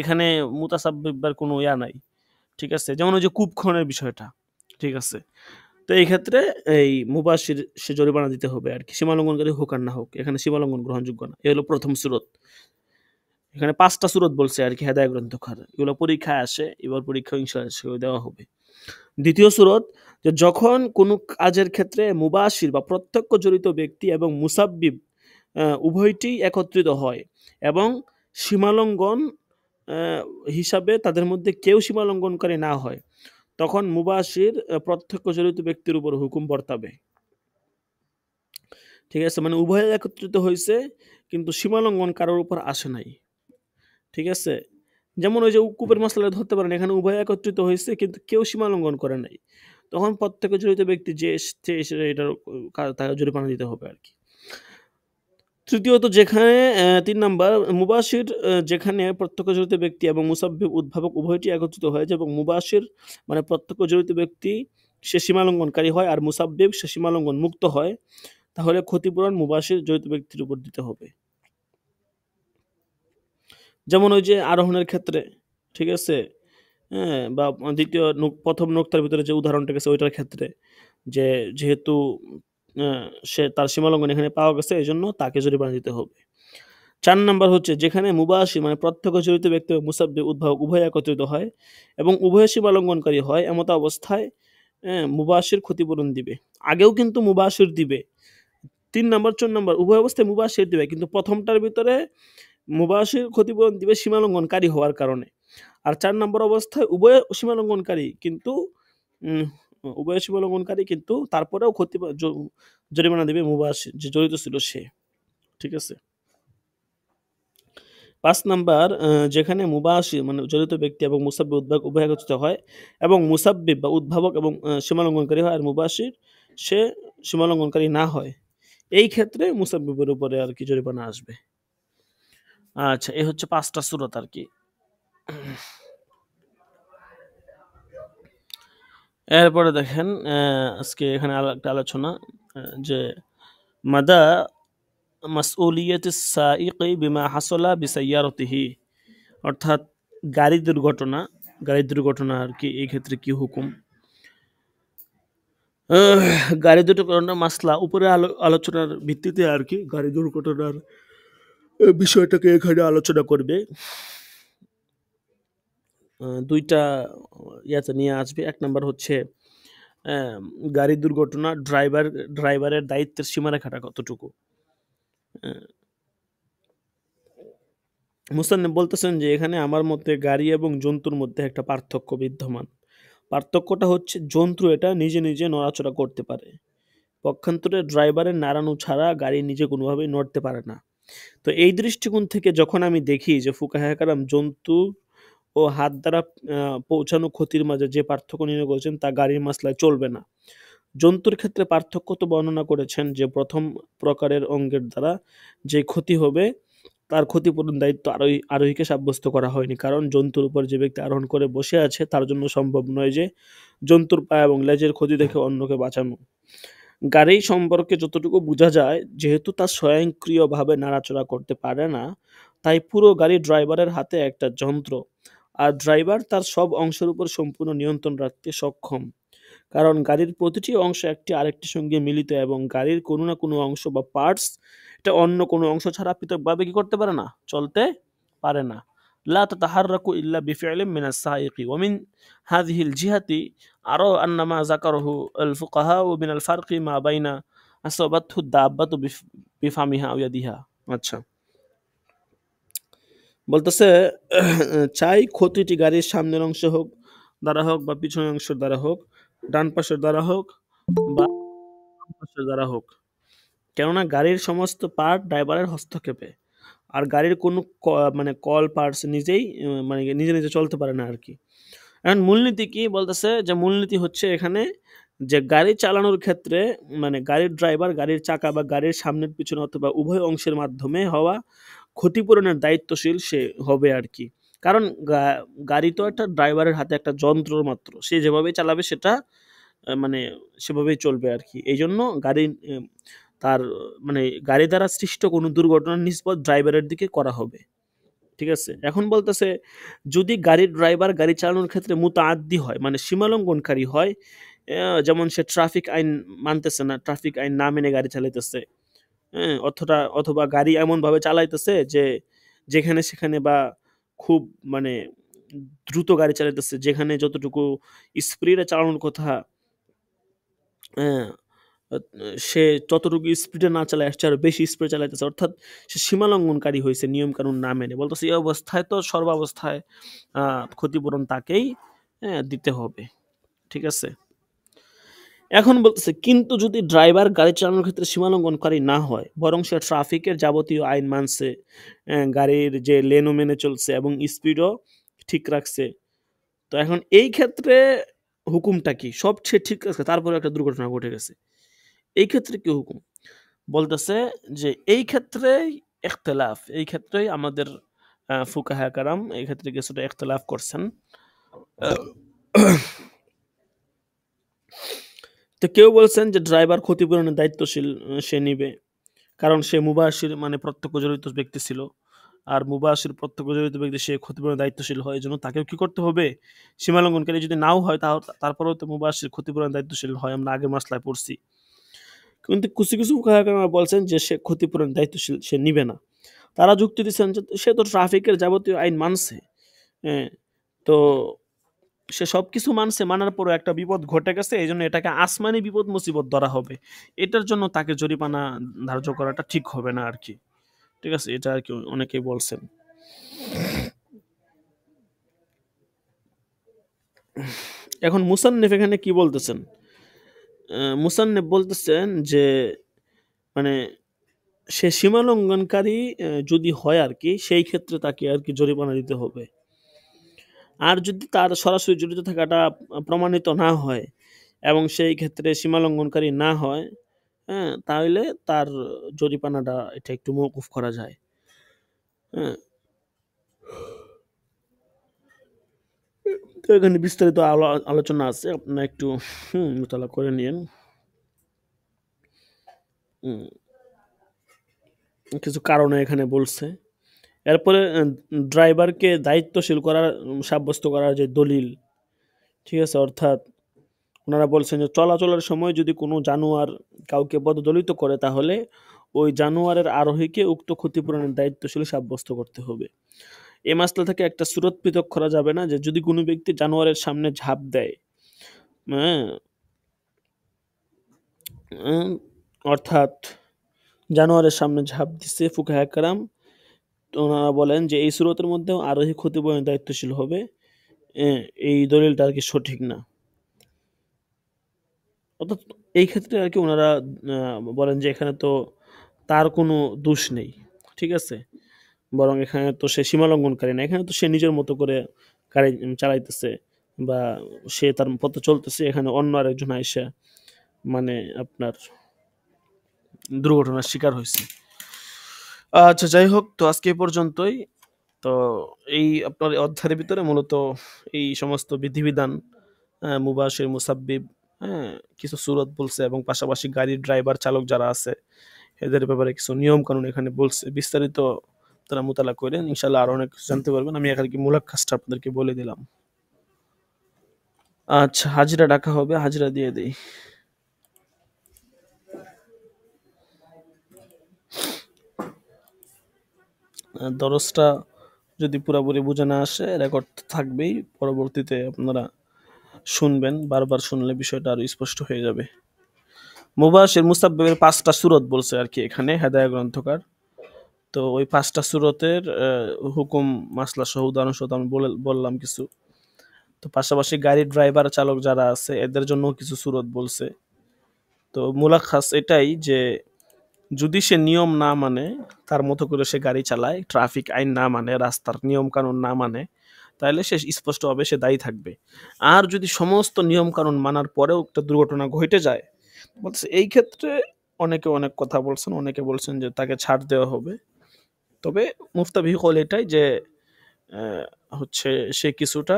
এখানে মুতাসাব্বিবার কোনো ইয়া নাই। ঠিক আছে? যেমন ওই যে কূপখনের বিষয়টা। ঠিক আছে? তো এই ক্ষেত্রে এই মুবাশির সে জরিমানা দিতে হবে আর কি, সীমালঙ্ঘনকারী হোক আর না হোক। এখানে সীমালঙ্ঘন গ্রহণযোগ্য না। এ হলো প্রথম সুরত। এখানে ৫টা সুরত বলছে আর কি হেদায়া গ্রন্থকার। এগুলো পরীক্ষায় আসে। এবার পরীক্ষায় ইনশাআল্লাহ দেওয়া হবে। দ্বিতীয় সুরত, যে যখন কোনো কাজের ক্ষেত্রে মুবাশির বা প্রত্যক্ষ জড়িত ব্যক্তি এবং মুসাব্বিব উভয়টি একত্রিত হয় এবং সীমালঙ্ঘন হিসাবে তাদের মধ্যে কেউ সীমালঙ্ঘনকারী না হয়, তখন মুবাশির প্রত্যক্ষ জড়িত ব্যক্তির উপর হুকুম বর্তাবে। ঠিক আছে? মানে উভয়ে একত্রিত হয়েছে, কিন্তু সীমালঙ্ঘন কারোর উপর আসে নাই। ঠিক আছে? যেমন ওই যে কূপের মাসলা ধরতে পারেন, এখানে উভয় একত্রিত হয়েছে কিন্তু কেউ সীমালঙ্ঘন করে নাই। তখন প্রত্যেক জড়িত ব্যক্তি যে এসে এটার তাকে জরিমানা দিতে হবে আর কি। তৃতীয়ত, যেখানে ৩ নাম্বার মুবাশির, যেখানে প্রত্যক্ষ জড়িত ব্যক্তি এবং মুসাব্বিব উদ্ভাবক উভয়টি একত্রিত হয়েছে এবং মুবাশির মানে প্রত্যক্ষ জড়িত ব্যক্তি সে সীমালঙ্ঘনকারী হয় আর মুসাব্বিব সে সীমালঙ্ঘন মুক্ত হয়, তাহলে ক্ষতিপূরণ মুবাশির জড়িত ব্যক্তির উপর দিতে হবে। যেমন ওই যে আরোহণের ক্ষেত্রে। ঠিক আছে? হ্যাঁ, বা প্রথম নোক্তার ভিতরে যে উদাহরণটা গেছে ওইটার ক্ষেত্রে, যে যেহেতু সে তার সীমালঙ্ঘন এখানে পাওয়া গেছে, এজন্য তাকে জরিমানা দিতে হবে। ৪ নাম্বার হচ্ছে যেখানে মুবাশির মানে প্রত্যক্ষ জড়িত ব্যক্তি ও মুসাব্বিব উদ্ভাবক উভয় একত্রিত হয় এবং উভয় সীমালঙ্ঘনকারী হয়, এমত অবস্থায় মুবাশির ক্ষতিপূরণ দিবে। আগেও কিন্তু মুবাশির দিবে। ৩ নাম্বার ৪ নাম্বার উভয় অবস্থায় মুবাশির দিবে, কিন্তু প্রথমটার ভিতরে মুবাশির ক্ষতিপূরণ দিবে সীমালঙ্ঘনকারী হওয়ার কারণে। আর ৪ নম্বর অবস্থায় উভয় সীমালঙ্ঘনকারী, কিন্তু উম উভয় সীমালঙ্ঘনকারী, কিন্তু তারপরেও জরিমানা দিবে মুবাশির, যে জড়িত ছিল সে। ঠিক আছে? ৫ নাম্বার, যেখানে মুবাশির মানে জড়িত ব্যক্তি এবং মুসাব্বিব উদ্ভাবক উভয় একত্রিত হয় এবং মুসাব্বিব বা উদ্ভাবক এবং সীমালঙ্ঘনকারী হয় আর মুবাশির সে সীমালঙ্ঘনকারী না হয়, এই ক্ষেত্রে মুসাব্বিবের উপরে আর কি জরিমানা আসবে। আচ্ছা, এই হচ্ছে ৫টা সূরত আর কি। এরপরে দেখেন, আজকে এখানে একটা আলোচনা, যে মাদা মাসউলিয়াতিস সাইকি বিমা হাসালা বিসাইয়ারতিহি, অর্থাৎ গাড়ি দুর্ঘটনা আর কি, এই ক্ষেত্রে কি হুকুম। আহ, গাড়ি দুর্ঘটনা মাসলা উপরে আলোচনার ভিত্তিতে আর কি গাড়ি দুর্ঘটনার বিষয়টাকে এখানে আলোচনা করবে। দুইটা ইয়াতে নিয়ে আসবে। ১ নাম্বার হচ্ছে গাড়ি দুর্ঘটনা ড্রাইভারের দায়িত্বের সীমারেখাটা কতটুকু। মুসান্নেফ বলতেছেন যে এখানে আমার মতে গাড়ি এবং জন্তুর মধ্যে একটা পার্থক্য বিদ্যমান। পার্থক্যটা হচ্ছে জন্তু এটা নিজে নিজে নড়াচড়া করতে পারে, পক্ষান্তরে ড্রাইভারের নাড়ানো ছাড়া গাড়ি নিজে কোনোভাবেই নড়তে পারে না। তো এই দৃষ্টিকোণ থেকে যখন আমি দেখি যে ফুকাহায়ে কেরাম জন্তু ও হাত দ্বারা পৌঁছানো ক্ষতির মাঝে যে পার্থক্য নির্ণয় করেছেন তা গাড়ির মাসলায় চলবে না। জন্তুর ক্ষেত্রে পার্থক্য তো বর্ণনা করেছেন যে প্রথম প্রকারের অঙ্গের দ্বারা যে ক্ষতি হবে তার ক্ষতিপূরণ দায়িত্ব আরোহীকে সাব্যস্ত করা হয়নি, কারণ জন্তুর উপর যে ব্যক্তি আরোহণ করে বসে আছে তার জন্য সম্ভব নয় যে জন্তুর পা এবং লেজের ক্ষতি দেখে অন্যকে বাঁচানো। গাড়ি সম্পর্কে যতটুকু বোঝা যায়, যেহেতু তা স্বয়ংক্রিয়ভাবে নাড়াচড়া করতে পারে না, তাই পুরো গাড়ি ড্রাইভারের হাতে একটা যন্ত্র, আর ড্রাইভার তার সব অংশের উপর সম্পূর্ণ নিয়ন্ত্রণ রাখতে সক্ষম। কারণ গাড়ির প্রতিটি অংশ একটি আরেকটির সঙ্গে মিলিত এবং গাড়ির কোনো না কোনো অংশ বা পার্টস এটা অন্য কোনো অংশ ছাড়া পৃথকভাবে কি করতে পারে না, চলতে পারে না। লা তাতাহাররাকু ইল্লা বিফি'লিন মিনাস সাইকি ওয়া মিন হাযিহিল জিহাতি আরা আন্না মা যাকারাহু আল ফুকাহা মিন আল ফারকি মা বাইনা আসাবাতহু দাব্বাতু বিফামিহা আও ইয়াদিহা। আচ্ছা, বলতেছে চাই ক্ষতিটি গাড়ির সামনের অংশ হোক দ্বারা হোক বা পিছনের অংশের দ্বারা হোক, ডান পাশের দ্বারা হোক বা বাম পাশের দ্বারা হোক, কেননা গাড়ির সমস্ত পার্ট ড্রাইভারের হস্তক্ষেপে। আর গাড়ির কোনো মানে কল পার্টস নিজেই মানে নিজে নিজে চলতে পারে না আর কি। এখন মূলনীতি কি বলতেছে, যে মূলনীতি হচ্ছে এখানে যে গাড়ি চালানোর ক্ষেত্রে মানে গাড়ির ড্রাইভার গাড়ির চাকা বা গাড়ির সামনের পিছনে অথবা উভয় অংশের মাধ্যমে হওয়া ক্ষতিপূরণের দায়িত্বশীল সে হবে আর কি। কারণ গাড়ি তো একটা ড্রাইভারের হাতে একটা যন্ত্র মাত্র, সে যেভাবে চালাবে সেটা মানে সেভাবেই চলবে আর কি। এই জন্য গাড়ি তার মানে গাড়ি দ্বারা সৃষ্ট কোনো দুর্ঘটনার নিষ্পত ড্রাইভারের দিকে করা হবে। ঠিক আছে? এখন বলতেছে যদি গাড়ির ড্রাইভার গাড়ি চালানোর ক্ষেত্রে মুতাআদ্দি হয়, মানে সীমালঙ্ঘনকারী হয়, যেমন সে ট্রাফিক আইন মানতেছে না, ট্রাফিক আইন না মেনে গাড়ি চালাইতেছে, হ্যাঁ? অথবা গাড়ি এমনভাবে চালাইতেছে যে যেখানে সেখানে বা খুব মানে দ্রুত গাড়ি চালাইতেছে, যেখানে যতটুকু স্পিডে চালানোর কথা, হ্যাঁ? আ সে ততটুকু স্পিডে না চালায় আসছে আরো বেশি স্পিডে চালাইতেছে। অর্থাৎ সে সীমালঙ্ঘনকারী হইছে নিয়ম-কানুন না মেনে। বলতেছে এই অবস্থায় তো সর্বাবস্থায় আ ক্ষতিপূরণ তাকেই দিতে হবে। ঠিক আছে? এখন বলতেছে কিন্তু যদি ড্রাইভার গাড়ি চালানোর ক্ষেত্রে সীমালঙ্ঘনকারী না হয়, বরং সে ট্রাফিকের যাবতীয় আইন মানছে, গাড়ির যে লেনও মেনে চলছে এবং স্পিডও ঠিক রাখছে। তো এখন এই ক্ষেত্রে হুকুমটা কি? সব সে ঠিক আছে, তারপরেও একটা দুর্ঘটনা ঘটে গেছে। এই ক্ষেত্রে কি হুকুম? বলতেছে যে এই ক্ষেত্রেই ইখতিলাফ। এই ক্ষেত্রেই আমাদের ফুকাহায়ে কেরাম এই ক্ষেত্রে কিছুটা ইখতিলাফ করছেন। আ তো কেউ বলছেন যে ড্রাইভার ক্ষতিপূরণের দায়িত্বশীল সে নিবে। কারণ সে মুবাশির মানে প্রত্যক্ষ জড়িত ব্যক্তি ছিল। আর মুবাশির প্রত্যক্ষ জড়িত ব্যক্তি সে ক্ষতিপূরণের দায়িত্বশীল হয়। এজন্য তাকেও কি করতে হবে? সীমালঙ্ঘনকারী যদি নাও হয় তারপরেও তো মুবাশির ক্ষতিপূরণের দায়িত্বশীল হয়। আমরা আগের মাসলায় পড়ছি। কিন্তু কিছু ফুকাহা কেরাম বলছেন যে সে ক্ষতিপূরণের দায়িত্বশীল সে নিবে না। তারা যুক্তি দিচ্ছেন যে সে তো ট্রাফিকের যাবতীয় আইন মানছে। হ্যাঁ? তো সে সবকিছু মানছে, মানার পরেও একটা বিপদ ঘটে গেছে। এজন্য এটাকে আসমানি বিপদ মুসিবত ধরা হবে। এটার জন্য তাকে জরিমানা ধার্য করাটা ঠিক হবে না আরকি। ঠিক আছে? এটা আরকি অনেকেই বলছেন। এখন মুসান্নেফ এখানে কি বলতেছেন? মুসান্নেফ বলতেছেন যে মানে সে সীমালঙ্ঘনকারী যদি হয় আরকি, সেই ক্ষেত্রে তাকে আরকি জরিমানা দিতে হবে। আর যদি তার সরাসরি জড়িত থাকাটা প্রমাণিত না হয় এবং সেই ক্ষেত্রে সীমালঙ্ঘনকারী না হয়, হ্যাঁ? তাহলে তার জরিমানাটা এটা একটু মওকুফ করা যায়। হ্যাঁ? তো এখানে বিস্তারিত আলোচনা আছে। আপনারা একটু মোতালা করে নিয়েন। হুম, কিছু কারণে এখানে বলছে। এরপরে ড্রাইভারকে দায়িত্বশীল করার সাব্যস্ত করার যে দলিল, ঠিক আছে? অর্থাৎ উনারা বলছেন যে চলাচলের সময় যদি কোনো জানোয়ার কাউকে পদদলিত করে তাহলে ওই জানোয়ারের আরোহীকে উক্ত ক্ষতিপূরণের দায়িত্বশীল সাব্যস্ত করতে হবে। এ মাসলা থেকে একটা সূরত পৃথক করা যাবে না যে যদি কোনো ব্যক্তি জানোয়ারের সামনে ঝাঁপ দেয়, হ্যাঁ? উম অর্থাৎ জানোয়ারের সামনে ঝাঁপ দিছে ফুকাহায়ে কেরাম তো ওনারা বলেন যে এই সূরতের মধ্যেও আরোহী ক্ষতি বহনের দায়িত্বশীল হবে, এই দলিলটা আর কি সঠিক না। অর্থাৎ এই ক্ষেত্রে আর কি ওনারা বলেন যে এখানে তো তার কোনো দোষ নেই, ঠিক আছে? বরং এখানে তো সে সীমালঙ্ঘনকারী না, এখানে তো সে নিজের মতো করে গাড়ি চালাইতেছে বা সে তার পথে চলতেছে, এখানে অন্য আরেকজন আইসা মানে আপনার দুর্ঘটনার শিকার হয়েছে। আচ্ছা যাই হোক, তো আজকে এই পর্যন্তই। তো এই আপনার অধ্যায়ের ভিতরে মূলত এই সমস্ত বিধিবিধান, মুবাশির, মুসাব্বিব, হ্যাঁ, কিছু সূরত বলছে এবং পাশাপাশি গাড়ির ড্রাইভার চালক যারা আছে এদের ব্যাপারে কিছু নিয়ম কানুন এখানে বলছে। বিস্তারিত তারা মোতালা করেন, ইনশাল্লাহ আরো অনেক কিছু জানতে পারবেন। আমি এখানে কি মূলাক্ষাসটা আপনাদেরকে বলে দিলাম। আচ্ছা, হাজিরা ডাকা হবে, হাজিরা দিয়ে দেই। দরজটা যদি পুরোপুরি বুঝে না আসে, রেকর্ড থাকবেই, পরবর্তীতে আপনারা শুনবেন, বারবার শুনলে বিষয়টা আরো স্পষ্ট হয়ে যাবে। মুবাশির, মুসাব্বিবের ৫টা সূরত বলছে আর কি এখানে হেদায়া গ্রন্থকার। তো ওই ৫টা সূরতের হুকুম, মাসলা সহ উদাহরণ সহ আমি বললাম কিছু। তো পাশাপাশি গাড়ির ড্রাইভার চালক যারা আছে এদের জন্য কিছু সূরত বলছে। তো মুলাখাস এটাই যে যদি সে নিয়ম না মানে, তার মতো করে সে গাড়ি চালায়, ট্রাফিক আইন না মানে, রাস্তার নিয়ম কানুন না মানে, তাহলে সে স্পষ্টভাবে সে দায়ী থাকবে। আর যদি সমস্ত নিয়ম কানুন মানার পরেও একটা দুর্ঘটনা ঘটে যায়, বলছে এই ক্ষেত্রে অনেকে অনেক কথা বলছেন, অনেকে বলছেন যে তাকে ছাড় দেওয়া হবে। তবে মুফতাবি কল এটাই যে আহ, হচ্ছে সে কিছুটা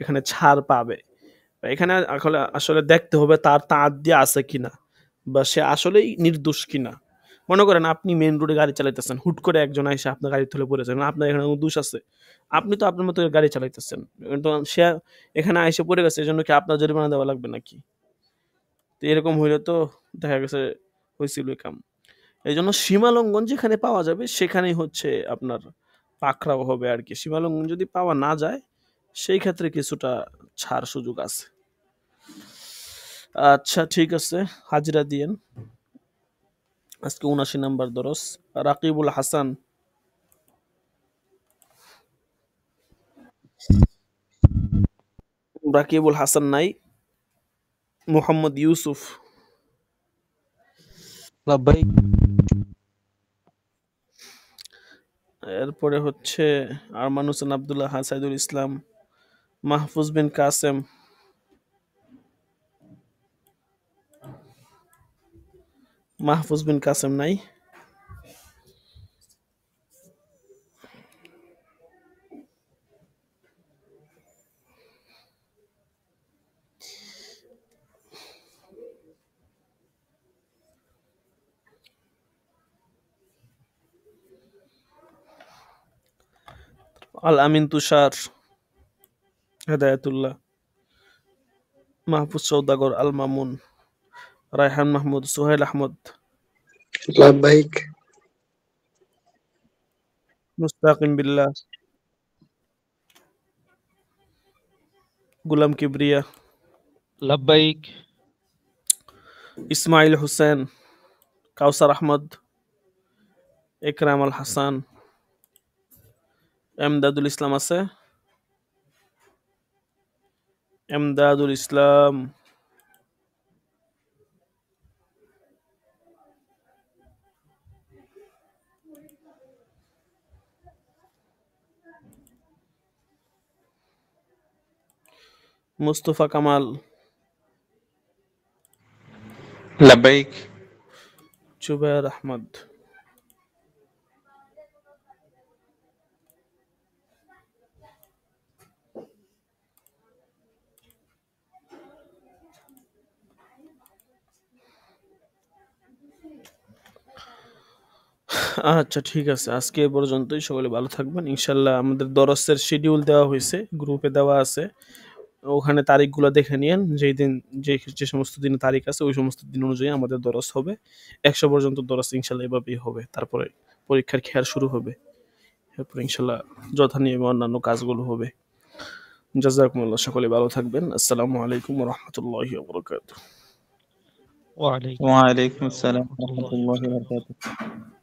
এখানে ছাড় পাবে। এখানে আসলে আসলে দেখতে হবে তার তাআদ্দি আছে কিনা, বা সে আসলেই নির্দোষ কিনা। মনে করেন আপনি মেইন রোডে গাড়ি চালাইতেছেন, হুট করে একজন এসে আপনার গাড়ি তুলে পড়েছেন, আপনার এখানে কোনো দোষ আছে? আপনি তো আপনার মতো করে গাড়ি চালাইতেছেন, কিন্তু সে এখানে এসে পড়ে গেছে, এজন্য কি আপনার জরিমানা দেওয়া লাগবে নাকি? তো এরকম হইলে তো দেখা গেছে হয়েছিল কাম। এই জন্য সীমালঙ্ঘন যেখানে পাওয়া যাবে সেখানেই হচ্ছে আপনার পাকড়াও হবে আর কি। সীমালঙ্ঘন যদি পাওয়া না যায়, সেই ক্ষেত্রে কিছুটা ছাড় সুযোগ আছে। আচ্ছা ঠিক আছে, হাজিরা দিয়েন। আজকে ৭৯ নাম্বার দরস। রাকিবুল হাসান, রাকিবুল হাসান নাই। মোহাম্মদ ইউসুফ, লাব্বাইক। এরপরে হচ্ছে আরমান হোসেন আবদুল্লাহ, সাইদুল ইসলাম, মাহফুজ বিন কাসেম, মাহফুজ বিন কাসেম নাই। আল আমিন তুষার, হেদায়তুল্লাহ, মাহফুজ সৌদাগর, আল মামুন, রায়হান মাহমুদ, সোহেল আহমদ, লাভবাহিক। মুস্তাকিম বিল্লাহ, গুলাম কিবরিয়া, লাব্বাইক। ইসমাইল হোসেন, কাউসার আহমদ, একরাম আল হাসান, এমদাদুল ইসলাম আছে, এমদাদুল ইসলাম, মুস্তফা কামাল, লাব্বাইক। জুবায়ের আহমদ। আচ্ছা ঠিক আছে, আজকে এ পর্যন্তই। সকলে ভালো থাকবেন ইনশাল্লাহ। আমাদের দরসের শিডিউল দেওয়া হয়েছে, গ্রুপে দেওয়া আছে, ওখানে তারিখগুলো দেখে নিয়েন। যেই দিন যে যে সমস্ত দিনে তারিখ আছে ওই সমস্ত দিন অনুযায়ী আমাদের দরস হবে। ১০০ পর্যন্ত দরস ইনশাল্লাহ এভাবেই হবে। তারপরে পরীক্ষার খেয়ার শুরু হবে, এরপর ইনশাল্লাহ যথা নিয়মে অন্যান্য কাজগুলো হবে। জাযাকুমুল্লাহ, সকলে ভালো থাকবেন। আসসালামু আলাইকুম ওয়া রাহমাতুল্লাহি ওয়া বারাকাতুহু। ওয়ালাইকুম ওয়ালাইকুম আসসালাম ওয়া রহমতুল্লাহ। রাহমাতুল্লাহি ওয়া বারাকাতুহু।